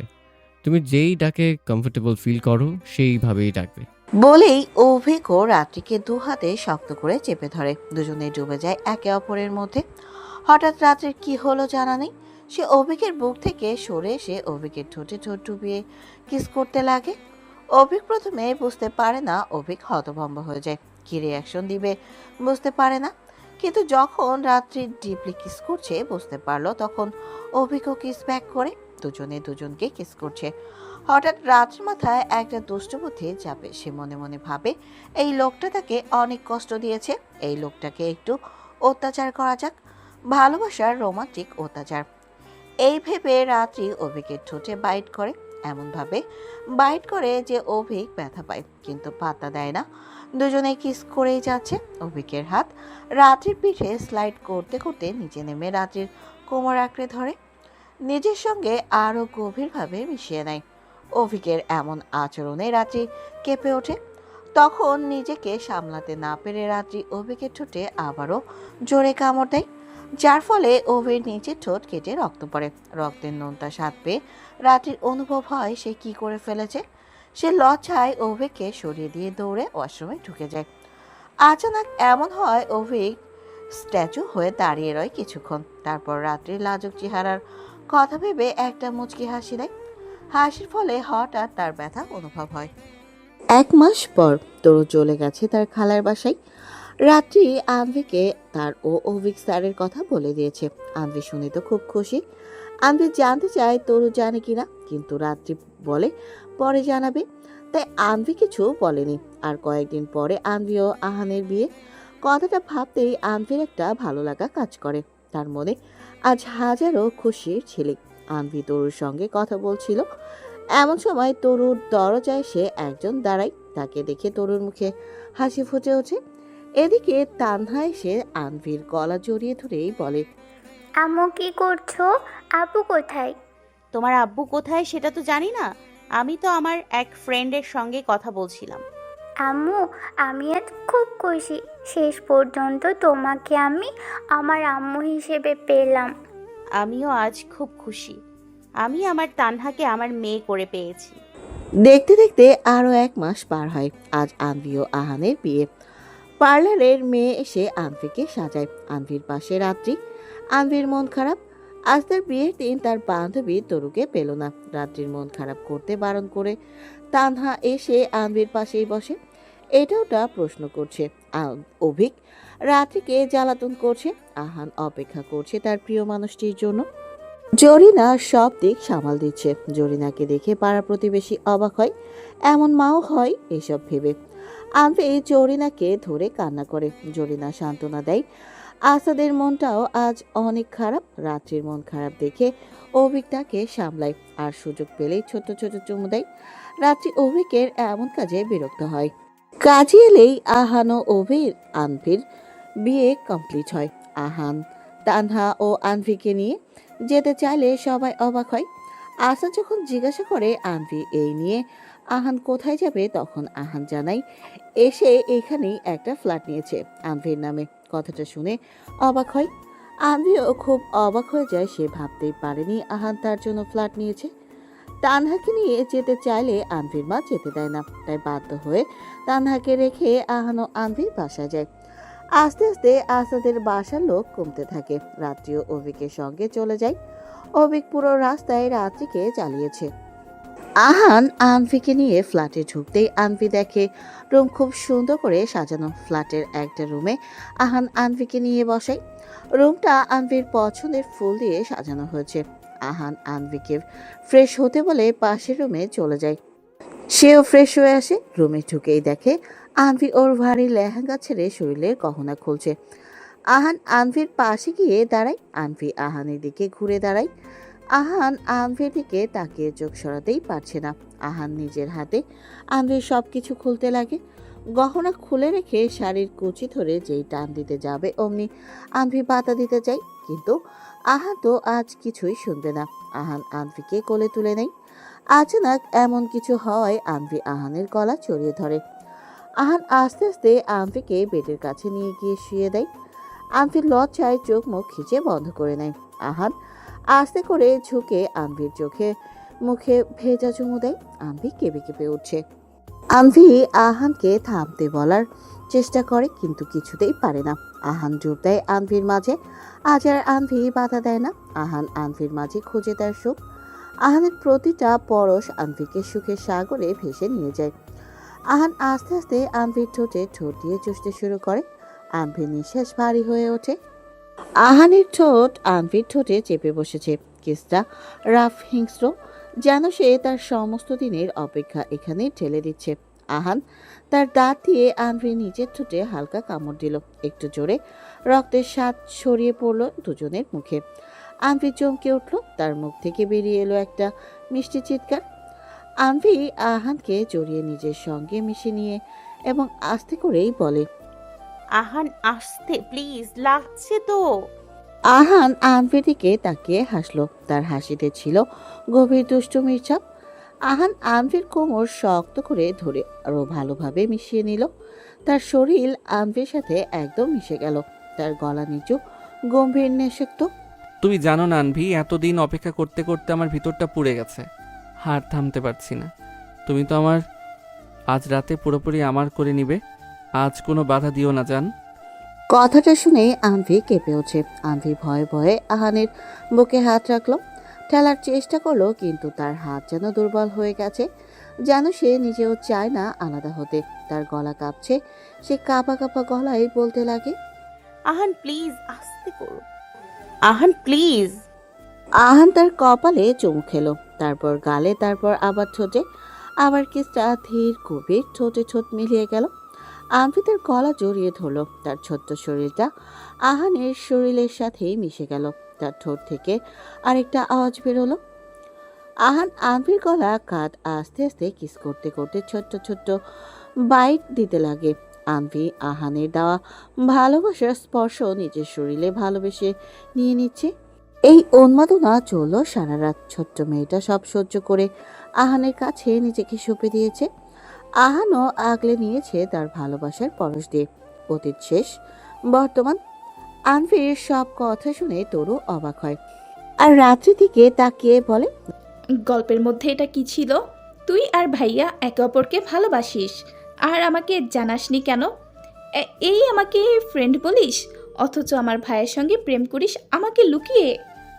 তুমি যেই ডাকে কমফোর্টেবল ফিল করো সেইভাবেই ডাকবে। বলেই অভিকও রাত্রিকে দু হাতে শক্ত করে চেপে ধরে। দুজনে ডুবে যায় একে অপরের মধ্যে। হঠাৎ রাত্রির কি হলো জানা নেই, সে অভিকের বুক থেকে সরে এসে অভিকের ঠোঁটে ঠোঁট ডুবিয়ে কিস করতে লাগে। অভিক প্রথমে বুঝতে পারে না, অভিক হতভম্ব হয়ে যায়। কি রিয়াকশন দিবে বুঝতে পারে না, কিন্তু যখন রাত্রি ডিপলি কিস করছে বুঝতে পারলো, তখন অভিকও কিস ব্যাক করে। দুজনে দুজনকে কিস করছে। হঠাৎ রাত্রির মাথায় একটা দুষ্ট বুদ্ধি চাপে। সে মনে মনে ভাবে, এই লোকটা তাকে অনেক কষ্ট দিয়েছে, এই লোকটাকে একটু অত্যাচার করা যাক, ভালোবাসার রোমান্টিক অত্যাচার। এই ভেবে রাত্রি অভিকের ঠোঁটে বাইট করে, এমনভাবে বাইট করে যে অভিক ব্যথা পায়, কিন্তু পাত্তা দেয় না। দুজনে কিস করেই যাচ্ছে। অভিকের হাত রাত্রির পিঠে স্লাইড করতে করতে নিচে নেমে রাত্রির কোমর আঁকড়ে ধরে, নিজের সঙ্গে আরও গভীরভাবে মিশিয়ে নেয়। অভিকের এমন আচরণে রাত্রি কেঁপে ওঠে। তখন নিজেকে সামলাতে না পেরে রাত্রি অভিকের ঠোঁটে আবারও জোরে কামড় দেয়, যার ফলে অভির নিচের ঠোঁট কেটে রক্ত পড়ে। রক্তের নোনতা স্বাদ পেয়ে রাত্রির অনুভব হয় সে কি করে ফেলেছে। সে লজ্জায় অভিককে সরিয়ে দিয়ে দৌড়ে ওয়াশরুমে ঢুকে যায়। আচানক এমন হয়, অভিক স্ট্যাচু হয়ে দাঁড়িয়ে রয় কিছুক্ষণ। তারপর রাত্রির লাজুক চেহারার কথা ভেবে একটা মুচকি হাসি দেয়। হাসির ফলে হঠাৎ তার ব্যথা অনুভব হয়। 1 মাস পর তরু চলে গেছে তার খালার বাসায়। রাত্রি আনভিকে তার ও অভিক স্যারের কথা বলে দিয়েছে। আনভি শুনে তো খুব খুশি। আনভি জানতে চায় তরু জানে কিনা, কিন্তু রাত্রি বলে পরে জানাবে। তাই আনভি কিছু বলেনি। আর কয়েকদিন পরে আনভি ও আহানের বিয়ে। কথাটা ভাবতেই আনভির একটা ভালো লাগা কাজ করে। তার মনে আজ হাজারো খুশির ঝিলিক। আনভি তরুর সঙ্গে কথা বলছিল, এমন সময় তরুর দরজায় এসে একজন দাঁড়ায়। তাকে দেখে তরুর মুখে হাসি ফুটে ওঠে। এদিকে তানহা এসে আনভির গলা জড়িয়ে ধরেই বলে, আম্মু কি করছো? আপু কোথায়? তোমার আব্বু কোথায় সেটা তো জানি না, আমি তো আমার এক ফ্রেন্ডের সঙ্গে কথা বলছিলাম। আম্মু, আমি আজ খুব খুশি। শেষ পর্যন্ত তোমাকে আমি আমার আম্মু হিসেবে পেলাম। আমিও আজ খুব খুশি, আমি আমার তানহাকে আমার মেয়ে করে পেয়েছি। দেখতে দেখতে আরো 1 মাস পার হয়। আজ আনভি ও আহানের বিয়ে। পার্লারের মেয়ে এসে আনভিকে সাজায়। আনভির পাশে রাত্রি। আনভির মন খারাপ। আজ তার বিয়ের দিন তার বান্ধবী তরুকে পেল না। রাত্রির মন খারাপ করতে বারণ করে তানহা এসে আনভির পাশেই বসে। এটা ওটা প্রশ্ন করছে। অভিক রাত্রিকে জ্বালাতন করছে। আহান অপেক্ষা করছে তার প্রিয় মানুষটির জন্য। জরিনা সব দিক সামাল দিচ্ছে। জরিনাকে দেখে পাড়া প্রতিবেশী অবাক হয়, এমন মাও হয় এসব ভেবে। আনভি জরিনাকে ধরে কান্না করে। জরিনা সান্ত্বনা দেয়। আসাদের মনটাও আজ অনেক খারাপ। রাত্রির মন খারাপ দেখে অভিক তাকে সামলায়, আর সুযোগ পেলেই ছোট ছোট চুমু দেয়। রাত্রি অভিকের এমন কাজে বিরক্ত হয়। কাজে এলেই আহান ও আনভির বিয়ে কমপ্লিট হয়। আহান তানহা ও আনভিকে নিয়ে যেতে চাইলে সবাই অবাক হয়। আশা যখন জিজ্ঞাসা করে আনভি এই নিয়ে আহান কোথায় যাবে, তখন আহান জানায় এসে এখানেই একটা ফ্ল্যাট নিয়েছে আনভির নামে। কথাটা শুনে অবাক হয়। আনভিও খুব অবাক হয়ে যায়। সে ভাবতেই পারেনি আহান তার জন্য ফ্ল্যাট নিয়েছে। তানহাকে নিয়ে যেতে চাইলে আনভির মা যেতে দেয় না। তাই বাধ্য হয়ে তানহাকে রেখে আহান ও আনভি বাসায় যায়। আস্তে আস্তে আসাদের বাসার লোক কমতে থাকে। রাত্রিও অভিকের সঙ্গে চলে যায়। অভিক পুরো রাস্তায় রাত্রিকে চালিয়েছে। আহান আনভিকে নিয়ে ফ্ল্যাটে ঢুকতেই আনভি দেখে রুম খুব সুন্দর করে সাজানো। ফ্ল্যাটের একটা রুমে আহান আনভিকে নিয়ে বসায়। রুমটা আনভির পছন্দের ফুল দিয়ে সাজানো হয়েছে। আহান আনভিকে ফ্রেশ হতে বলে পাশের রুমে চলে যায়। সেও ফ্রেশ হয়ে আসে। রুমে ঢুকেই দেখে আনভি ওর ভারী লেহেঙ্গা ছেড়ে শরীরের গহনা খুলছে। আহান আনভির পাশে গিয়ে দাঁড়ায়। আনভি আহানের দিকে ঘুরে দাঁড়ায়। আহান আনভির দিকে তাকিয়ে চোখ সরাতেই পারছে না। আহান নিজের হাতে আনভির সব কিছু খুলতে লাগে। গহনা খুলে রেখে শাড়ির কুচি ধরে যেই টান দিতে যাবে অমনি আনভি বাধা দিতে চায়, কিন্তু আহান তো আজ কিছুই শুনবে না। আহান আনভিকে কোলে তুলে নেয়। আচানক এমন কিছু হওয়ায় আনভি আহানের গলা জড়িয়ে ধরে। আহান আস্তে আস্তে আনভিকে বেডের কাছে নিয়ে গিয়ে শুয়ে দেয়। আনভির লজ্জায় চোখ মুখ খিচে বন্ধ করে নেয়। আহান আস্তে করে ঝুঁকে আনভির চোখে মুখে ভেজা চুমু দেয়। আনভি কেঁপে কেঁপে উঠছে। আনভি আহানকে থামতে বলার চেষ্টা করে, কিন্তু কিছুতেই পারে না। আহান জোর দেয় আনভির মাঝে, আজ আর আনভি বাধা দেয় না। আহান আনভির মাঝে খুঁজে তার সুখ। আহানের প্রতিটা পরশ আনভিকে সুখের সাগরে ভেসে নিয়ে যায়। আহান আস্তে আস্তে আনভির ঠোঁটে ঠোঁট দিয়ে চুষতে শুরু করে। আনভির নিঃশ্বাস ভারী হয়ে ওঠে। আহানের ঠোঁট আনভির ঠোঁটে চেপে বসেছে। কিসটা রাফ হিংস্র, যেন সে তার সমস্ত দিনের অপেক্ষা এখানেই ঠেলে দিচ্ছে। আহান তার দাঁত দিয়ে আনভির নিচের ঠোঁটে হালকা কামড় দিল। একটু জোরে রক্তের স্বাদ ছড়িয়ে পড়ল দুজনের মুখে। আনভি চমকে উঠল। তার মুখ থেকে বেরিয়ে এলো একটা মিষ্টি চিৎকার। আনভি আহানকে জড়িয়ে নিজের সঙ্গে মিশে নিয়ে এবং আস্তে করেই বলে, আহান আসতে প্লিজ, লাগছে তো। আহান আনভির দিকে তাকিয়ে হাসলো। তার হাসিতে ছিল গভীর দুষ্টুমির ছাপ। আহান আনভির কোমর শক্ত করে ধরে আরো ভালোভাবে মিশিয়ে নিল। তার শরীর আনভির সাথে একদম মিশে গেল। তার গলা নিচু গম্ভীর নেশাক্ত। তুমি জানো না আনভি, এতদিন অপেক্ষা করতে করতে আমার ভিতরটা পুড়ে গেছে, হাড় থামতে পারছি না। তুমি তো আমার আজ রাতে পুরোপুরি আমার করে নিবে, আজ কোনো বাধা দিও না জান। কথাটা শুনে আনভি কেঁপে ওঠে। আনভি ভয়ে ভয়ে আহানের বুকে হাত রাখলো, ঠেলার চেষ্টা করলো, কিন্তু তার হাত যেন দুর্বল হয়ে গেছে, যেন সে নিজেও চায় না আলাদা হতে। তার গলা কাঁপছে। সে কাঁপা কাঁপা গলায় বলতে লাগে, আহান প্লিজ, আস্তে করো। আহান প্লিজ। আহান তার কপালে চুমু খেলো, তারপর গালে, তারপর আবার ঠোঁটে। আবার কিসটা ধীর গভীর ঠোঁটে ঠোঁট মিলিয়ে গেল। আনভি তার গলা জড়িয়ে ধরলো। তার ছোট্ট শরীরটা আহানের শরীরের সাথেই মিশে গেল। তার ঠোঁট থেকে আরেকটা আওয়াজ বেরোলো। আহান আনভির গলা কাঁধ আস্তে আস্তে কিস করতে করতে ছোট্ট ছোট্ট বাইট দিতে লাগে। আনভি আহানের দেওয়া ভালোবাসার স্পর্শ নিজের শরীরে ভালোবেসে নিয়ে নিচ্ছে। এই উন্মাদনা চলল সারা রাত। ছোট্ট মেয়েটা সব সহ্য করে আহানের কাছে নিজেকে সঁপে দিয়েছে। আহানও আগলে নিয়েছে তার ভালোবাসার পরশ দিয়ে। অতীত শেষ, বর্তমান। আনভির সব কথা শুনে তরু অবাক হয়, আর রাত্রি দিকে তাকিয়ে বলে, গল্পের মধ্যে এটা কি ছিল? তুই আর ভাইয়া একে অপরকে ভালোবাসিস আর আমাকে জানাসনি কেন? এই আমাকে ফ্রেন্ড বলিস, অথচ আমার ভাইয়ের সঙ্গে প্রেম করিস আমাকে লুকিয়ে।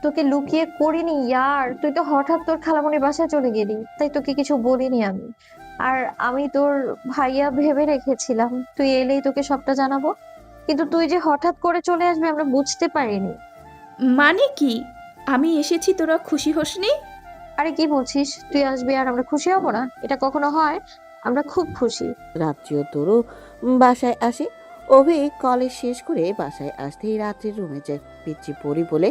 তোকে লুকিয়ে করিনি ইয়ার, তুই তো হঠাৎ তোর খালামণির বাসায় চলে গেলি, তাই তোকে কিছু বলিনি আমি। আর আমি তোর ভাইয়া ভেবে রেখেছিলাম তুই এলেই তোকে সবটা জানাবো, কিন্তু তুই যে হঠাৎ করে চলে আসবি আমরা বুঝতে পারিনি। মানে কি? আমি এসেছি তোরা খুশি হোসনি? আরে কি বলছিস? তুই আসবি আর আমরা খুশি হব না? এটা কখনো হয়? আমরা খুব খুশি। রাত্রিও তরু বাসায় আসে। অভিক কলেজ শেষ করে বাসায় আসতেই রাত্রির রুমে যায়। পিচ্ছি পড়ি বলে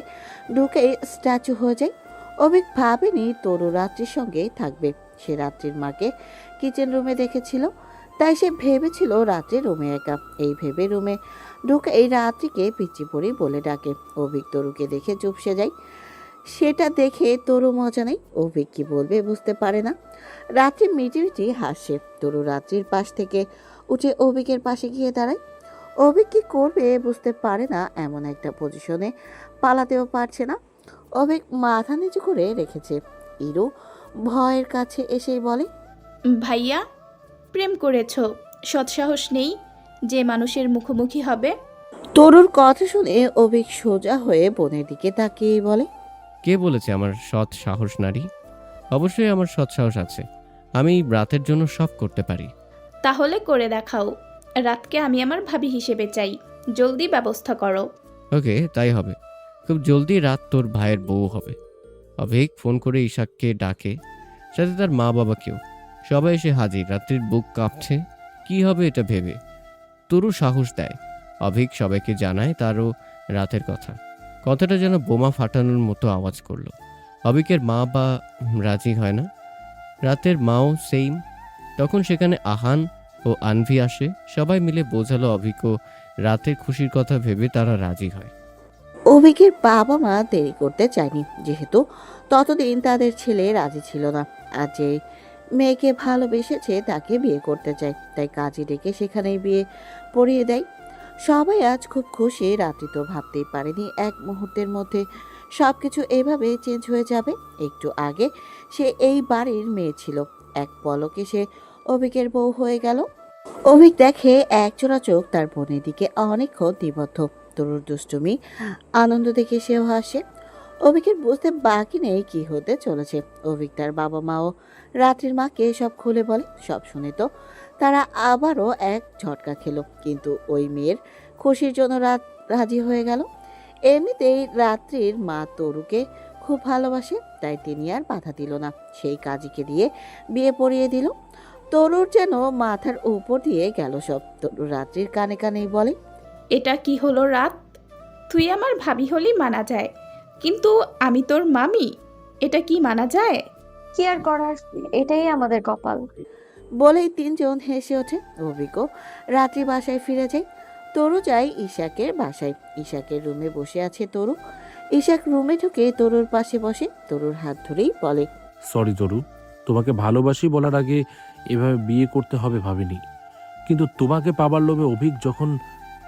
ঢুকেই স্ট্যাচু হয়ে যায়। অভিক ভাবেনি তরু রাত্রির সঙ্গে থাকবে। সে রাত্রির মাকে কিচেন রুমে দেখেছিল, তাই সে ভেবেছিল রাত্রি রুমে একা। এই ভেবে রুমে ঢুকে এই রাত্রিকে পিচ্ছি পড়ি বলে ডাকে। অভিক তরুকে দেখে চুপসে যায়। সেটা দেখে তরু মজা নেই। অভিক কি বলবে বুঝতে পারে না। রাত্রি মিটিমিটি হাসে। তরু রাত্রির পাশ থেকে উঠে অভিকের পাশে গিয়ে দাঁড়ায়। অভিক কি করবে বুঝতে পারে না। এমন একটা পজিশনে পালাতেও পারছে না। অভিক মাথা নিচু করে রেখেছে। ইরু ভয়ের কাছে এসেই বলে, ভাইয়া প্রেম করেছ, সৎসাহস নেই যে মানুষের মুখোমুখি হবে? তরুর কথা শুনে অভিক সোজা হয়ে বোনের দিকে তাকিয়ে বলে, কে বলেছে আমার সৎ সাহস নারী? অবশ্যই আমার সৎ সাহস আছে। আমি রাতের জন্য সব করতে পারি। তাহলে করে দেখাও। রাতকে আমি আমার ভাবি হিসেবে চাই, জলদি ব্যবস্থা করো। ওকে, তাই হবে। খুব জলদি রাত তোর ভাইয়ের বউ হবে। অভিক ফোন করে ঈশাককে ডাকে, সাথে তার মা বাবাকেও। সবাই এসে হাজির। রাত্রির বুক কাঁপছে, কি হবে এটা ভেবে। তরু সাহস দেয়। অভিক সবাইকে জানায় তারও রাতের কথা। কথাটা যেন বোমা ফাটানোর মতো আওয়াজ করলো। অভিকের মা বা রাজি হয় না, রাতের মাও সেম। তখন সেখানে আহান ও আনভি আসে। সবাই মিলে বোঝালো অভিক ও রাতের খুশির কথা ভেবে তারা রাজি হয়। অভিকের বাবা মা দেরি করতে চায়নি, যেহেতু ততদিন তাদের ছেলে রাজি ছিল না। আর যে মেয়েকে ভালোবেসেছে তাকে বিয়ে করতে চায়, তাই কাজী ডেকে সেখানেই বিয়ে পড়িয়ে দেয়। সবাই আজ খুব খুশি। রাত্রি তো ভাবতেই পারেনি এক মুহূর্তের মধ্যে সবকিছু এভাবে চেঞ্জ হয়ে যাবে। একটু আগে সে এই বাড়ির মেয়ে ছিল, এক পলকে সে অভিকের বউ হয়ে গেল। অভিক দেখে একজোড়া চোখ তার বোনের দিকে অনেকক্ষণ নিবদ্ধ। তরুর দুষ্টুমি আনন্দ দেখে সেও হাসে। অভিকের বুঝতে বাকি নেই কি হতে চলেছে। অভিক তার বাবা মাও রাত্রির মাকে সব খুলে বলে। সব শুনে তো তারা আবারও এক ঝটকা খেলো, কিন্তু ওই মেয়ের খুশির জন্য রাত রাজি হয়ে গেল। এমনিতেই রাত্রির মা তরুকে খুব ভালোবাসে, তাই তিনি আর বাধা দিল না। সেই কাজীকে দিয়ে বিয়ে পড়িয়ে দিল। তরুর যেন মাথার উপর দিয়ে গেল সব। তরু রাত্রির কানে কানেই বলে, এটা কি হলো রাত? তুই আমার ভাবি হলেই মানা যায়, কিন্তু আমি তোর মামি, এটা কি মানা যায়? কি আর করার, এটাই আমাদের কপাল। বলেই তিনজন হেসে ওঠে। অভিকও রাত্রি বাসায় ফিরে যায়। তরু যায় ইশাকের বাসায়। ইশাকের রুমে বসে আছে তরু। ইশাক রুমে ঢুকে তরুর পাশে বসে তরুর হাত ধরেই বলে, সরি তরু, তোমাকে ভালোবাসি বলার আগে এভাবে বিয়ে করতে হবে ভাবিনি। কিন্তু তোমাকে পাবার লোভে অভিক যখন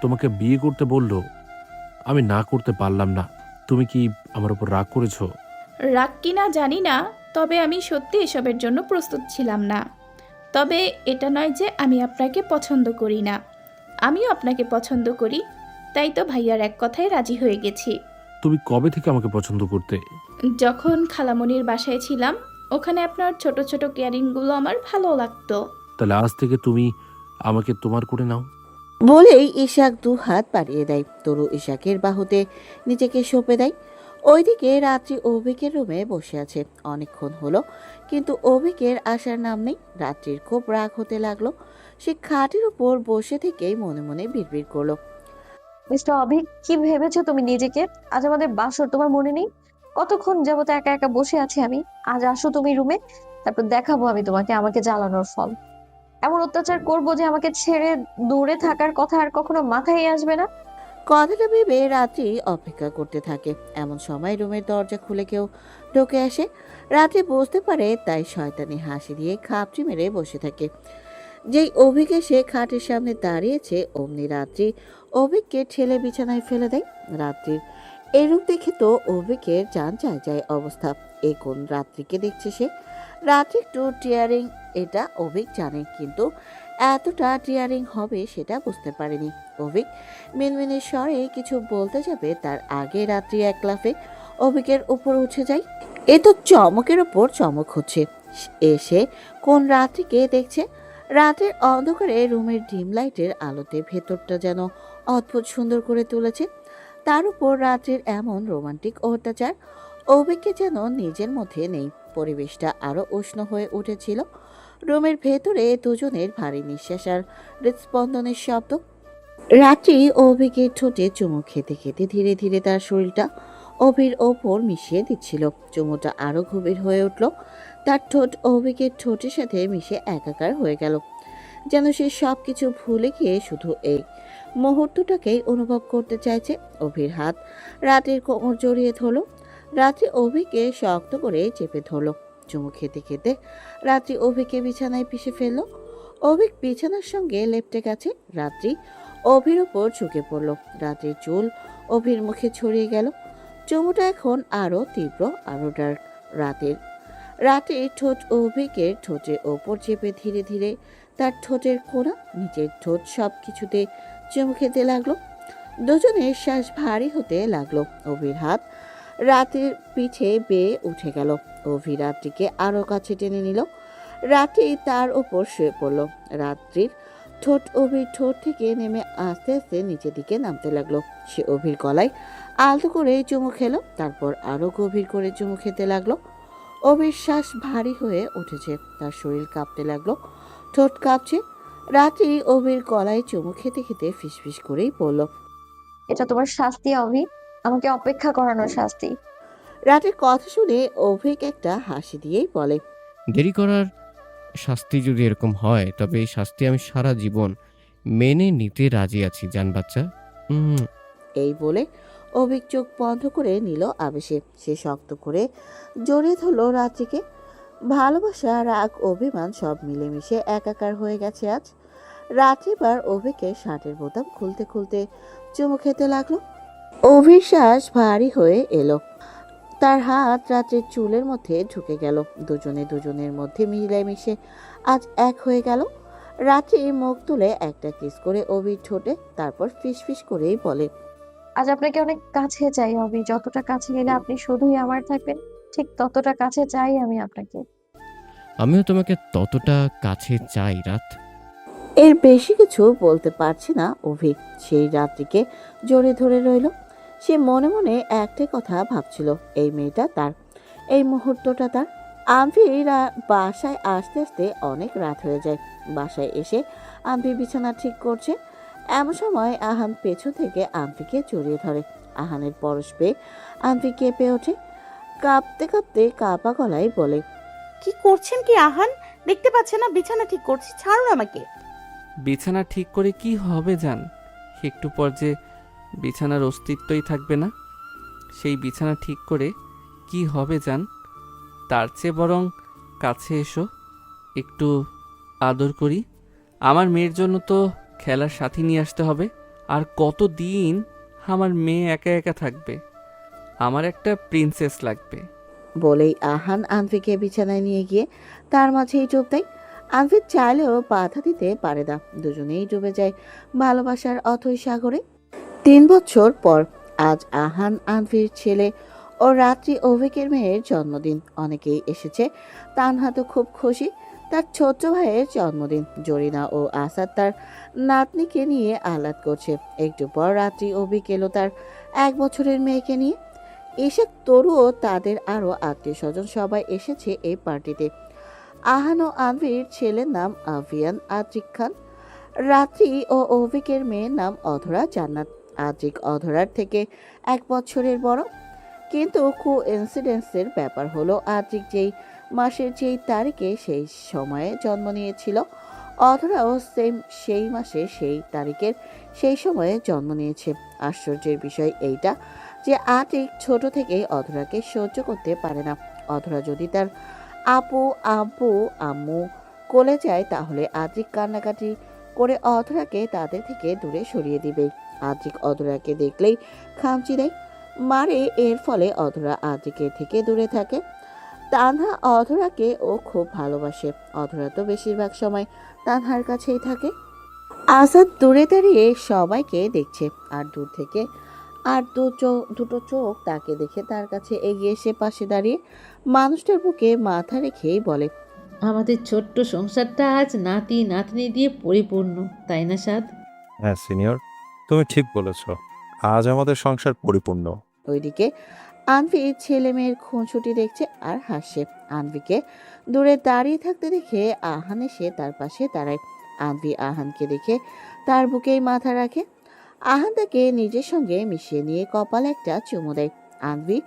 তোমাকে বিয়ে করতে বলল, আমি না করতে পারলাম না। তুমি কি আমার উপর রাগ করেছো? রাগ কিনা জানি না, তবে আমি সত্যি এসবের জন্য প্রস্তুত ছিলাম না। তবে এটা নয় যে আমি আপনাকে পছন্দ করি না, আমিও আপনাকে পছন্দ করি, তাই তো ভাইয়ার এক কথায় রাজি হয়ে গেছি। তুমি কবে থেকে আমাকে পছন্দ করতে? যখন খালামণির বাসায় ছিলাম, ওখানে আপনার ছোট ছোট কেয়ারিংগুলো আমার ভালো লাগতো। তাহলে আজ থেকে তুমি আমাকে তোমার করে নাও। বলেই ইশাক দু হাত বাড়িয়ে দেয়। তরু ইশাকের বাহুতে নিজেকে সঁপে দেয়। ওইদিকে রাত্রি অভিকের রুমে বসে আছে। অনেকক্ষণ হলো, কিন্তু অভিকের আসার নাম নেই। রাত্রির খুব রাগ হতে লাগলো। সে খাটের উপর বসে থেকেই মনে মনে বিড়বিড় করলো, মিস্টার অভিক, কি ভেবেছো তুমি নিজেকে? আজ আমাদের বাসর, তোমার মনে নেই? কতক্ষণ যাবত একা একা বসে আছি আমি। আজ আসো তুমি রুমে, তারপর দেখাবো আমি তোমাকে আমাকে জ্বালানোর ফল। এমন অত্যাচার করবো যে আমাকে ছেড়ে দূরে থাকার কথা আর কখনো মাথায় আসবে না। কথাটা ভেবে রাত্রি অপেক্ষা করতে থাকে। এমন সময় রুমের দরজা খুলে কেউ ঢুকে আসে। রাত্রি বুঝতে পারে, তাই শয়তানি হাসি দিয়ে খাপটি মেরে বসে থাকে। যেই অভিক এসে খাটের সামনে দাঁড়িয়েছে, অমনি রাত্রি অভিককে ঠেলে বিছানায় ফেলে দেয়। রাত্রির এরূপ দেখে তো অভিকের জান যায় যায় অবস্থা। এই কোন রাত্রিকে দেখছে সে? রাত্রি একটু টিয়ারিং, এটা অভিক জানে, কিন্তু এতটা টিয়ারিং হবে সেটা বুঝতে পারেনি। অভিক মিনমিনের স্বরে কিছু বলতে যাবে, তার আগে রাত্রি এক লাফে অভিকের উপর উঠে যায়। এ তো চমকের ওপর চমক হচ্ছে। এসে কোন রাত্রিকে দেখছে? রাতের অন্ধকারে রুমের ডিম লাইটের আলোতে ভেতরটা যেন অদ্ভুত সুন্দর করে তুলেছে। তার উপর রাত্রির এমন রোমান্টিক অত্যাচার অভিককে যেন নিজের মধ্যে নেই। পরিবেশটা আরো উষ্ণ হয়ে উঠেছিল। রুমের ভেতরে দুজনের ভারী নিঃশ্বাস আর হৃদস্পন্দনের শব্দ। রাত্রি অভিকের ঠোঁটে চুমু খেতে খেতে ধীরে ধীরে তার শরীরটা অভির ওপর মিশিয়ে দিচ্ছিল। চুমুটা আরো গভীর হয়ে উঠল। তার ঠোঁট অভিকের ঠোঁটের সাথে মিশে একাকার হয়ে গেল, যেন সে সব কিছু ভুলে গিয়ে শুধু এই মুহূর্তটাকেই অনুভব করতে চাইছে। অভির হাত রাতের কোমর জড়িয়ে ধরল। রাত্রি অভিকে শক্ত করে চেপে ধরল। চুমু খেতে খেতে রাত্রি অভিকে বিছানায় পিষে ফেলল। অভিক বিছানার সঙ্গে লেপ্টে গেছে। রাত্রি অভির ওপর ঝুঁকে পড়ল। রাত্রির চুল অভির মুখে ছড়িয়ে গেল। চুমুটা এখন আরো তীব্র, আরো ডার্ক। রাতের ঠোঁট অভিকের ঠোঁটের ওপর চেপে ধীরে ধীরে তার ঠোঁটের কোণা, নিচের ঠোঁট সব কিছুতে চুমু খেতে লাগলো। দুজনের শ্বাস ভারী হতে লাগলো। অভির হাত রাতের পিঠে বেয়ে উঠে গেল। অভি রাত্রিকে আরো কাছে টেনে নিল। রাত্রি তার ওপর শুয়ে পড়ল। রাত্রির ঠোঁট অভির ঠোঁট থেকে নেমে আস্তে আস্তে নিচের দিকে নামতে লাগলো। সে অভির গলায় আলতো করে চুমু খেলো, তারপর আরো গভীর করে চুমু খেতে লাগলো। অভির শ্বাস ভারী হয়ে উঠেছে, তার শরীর কাঁপতে লাগলো, ঠোঁট কাঁপছে। রাত্রি অভির গলায় চুমু খেতে খেতে ফিসফিস করেই বলল, এটা তোমার শাস্তি অভি, আমাকে অপেক্ষা করানোর শাস্তি। রাতের কথা শুনে অভিক একটা হাসি দিয়েই বলে, দেরি করার শাস্তি যদি এরকম হয়, তবে এই শাস্তি আমি সারা জীবন মেনে নিতে রাজি আছি জান বাচ্চা। এই বলে অভিক চোখ বন্ধ করে নিল আবেশে। সে শক্ত করে জড়িয়ে ধরল রাত্রিকে। ভালোবাসা, রাগ, অভিমান সব মিলেমিশে একাকার হয়ে গেছে আজ। রাত্রিবার অভিকে শার্টের বোতাম খুলতে খুলতে চুমু খেতে লাগলো। অভিশ্বাস ভারী হয়ে এলো। তার হাত রাত্রির চুলের মধ্যে ঢুকে গেল। দুজনের মধ্যে মিলেমিশে আজ এক হয়ে গেল। রাত্রি মুখ তুলে একটা কিস করে অভির ঠোঁটে, তারপর ফিসফিস করেই বলে, আজ আপনাকে অনেক কাছে চাই অভি। যতটা কাছে গেলে আপনি শুধুই আমার থাকবেন, ঠিক ততটা কাছে চাই আমি আপনাকে। আমিও তোমাকে ততটা কাছে চাই রাত। এর বেশি কিছু বলতে পারছে না অভি। সেই রাত্রিকে জড়িয়ে ধরে রইল। সে মনে মনে একটাই কথা ভাবছিল, এই মেয়েটা তার, এই মুহূর্তটা তার। আম্ভিরা বাসায় আসতে আসতে অনেক রাত হয়ে যায়। বাসায় এসে আম্ভি বিছানা ঠিক করছে। এমন সময় আহান পেছন থেকে আম্ভিকে জড়িয়ে ধরে। আহানের পরশ পেয়ে আম্ভি কেঁপে ওঠে। কাঁপতে কাঁপতে কাঁপা গলায় বলে, কি করছেন কি আহান? দেখতে পাচ্ছেন না বিছানা ঠিক করছি, ছাড়ুন আমাকে। বিছানা ঠিক করে কি হবে জান? একটু পর যে বিছানার অস্তিত্বই থাকবে না। সেই বিছানা ঠিক করে কি হবে জান? তার চেয়ে বরং কাছে এসো, একটু আদর করি। আমার মেয়ের জন্য তো খেলার সাথী নিয়ে আসতে হবে। আর কতদিন আমার মেয়ে একা একা থাকবে? আমার একটা প্রিন্সেস লাগবে। বলেই আহান আনভিকে বিছানায় নিয়ে গিয়ে তার মাঝেই ডুব দেয়। আনভি চাইলেও বাধা দিতে পারে না। দুজনেই ডুবে যায় ভালোবাসার অথৈ সাগরে। 3 বছর পর আজ আহান আনভির ছেলে ও রাত্রি অভিকের মেয়ের জন্মদিন। অনেকেই এসেছে। তানহা তো খুব খুশি। তার ছোট ভাইয়ের জন্মদিন। জরিনা ও আসাদ তার নাতনিকে নিয়ে আহ্লাদ করছে। একটু পর রাত্রি অভিক এলো তার 1 বছরের মেয়েকে নিয়ে। ইশাক, তরু ও তাদের আরও আত্মীয় স্বজন সবাই এসেছে এই পার্টিতে। আহান ও আনভির ছেলের নাম আভিয়ান আদ্রিক খান। রাত্রি ও অভিকের মেয়ের নাম অধরা জান্নাত। আদ্রিক অধরার থেকে 1 বছরের বড়। কিন্তু ইনসিডেন্সের ব্যাপার হলো, আদ্রিক যেই মাসের যেই তারিখে সেই সময়ে জন্ম নিয়েছিল, অধরাও সেই মাসে সেই তারিখের সেই সময়ে জন্ম নিয়েছে। আশ্চর্যের বিষয় এইটা যে আদ্রিক ছোট থেকেই অধরাকে সহ্য করতে পারে না। অধরা যদি তার আপু, আব্বু, আম্মু কোলে যায়, তাহলে আদ্রিক কান্নাকাটি করে অধরাকে তাদের থেকে দূরে সরিয়ে দিবে। আদ্রিক অধরাকে দেখলেই খামচি দেয়, মারে। এর ফলে অধরা আদ্রিকের থেকে দূরে থাকে। তানহা অধরাকে ও খুব ভালোবাসে। অধরা তো বেশিরভাগ সময় তানহার কাছেই থাকে। আসাদ দূরে দাঁড়িয়ে সবাইকে দেখছে, আর দূর থেকে দুটো চোখ তাকে দেখে তার কাছে এগিয়ে এসে পাশে দাঁড়িয়ে মানুষটার বুকে মাথা রেখেই বলে, আমাদের ছোট্ট সংসারটা আজ নাতি নাতনি দিয়ে পরিপূর্ণ, তাই না সাদ? হ্যাঁ সিনিয়র, তুমি ঠিক বলেছ। আজ আমাদের সংসার পরিপূর্ণ। ওইদিকে আনভি ছেলে মেয়ের খুনসুটি দেখছে আর হাসছে। আনভিকে দূরে দাঁড়িয়ে থাকতে দেখে আহান এসে তার পাশে দাঁড়ায়। আনভি আহানকে দেখে তার বুকেই মাথা রাখে। আহান তাকে নিজের সঙ্গে মিশিয়ে নিয়ে কপালে একটা চুমু দেয়। আনভি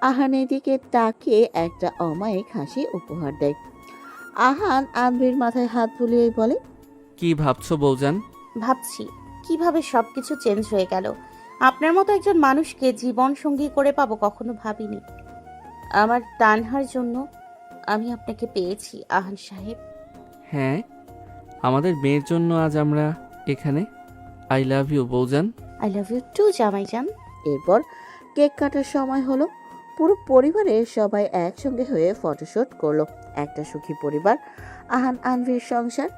আহানের দিকে তাকিয়ে একটা অমায়িক হাসি উপহার দেয়। আহান আনভির মাথায় হাত বুলিয়ে বলে, কি ভাবছো বৌজান? ভাবছি কিভাবে সবকিছু চেঞ্জ হয়ে গেল। আপনার মতো একজন মানুষকে জীবন সঙ্গী করে পাবো কখনো ভাবিনি। আমার তানহার জন্য আমি আপনাকে পেয়েছি আহান সাহেব। হ্যাঁ, আমাদের মেয়ের জন্য আজ আমরা এখানে। আই লাভ ইউ বৌজান। আই লাভ ইউ টু জামাইজান। এরপর কেক কাটার সময় হলো। পুরো পরিবারের সবাই একসঙ্গে হয়ে ফটোশুট করলো। একটা সুখী পরিবার আহান আনভির সংসার।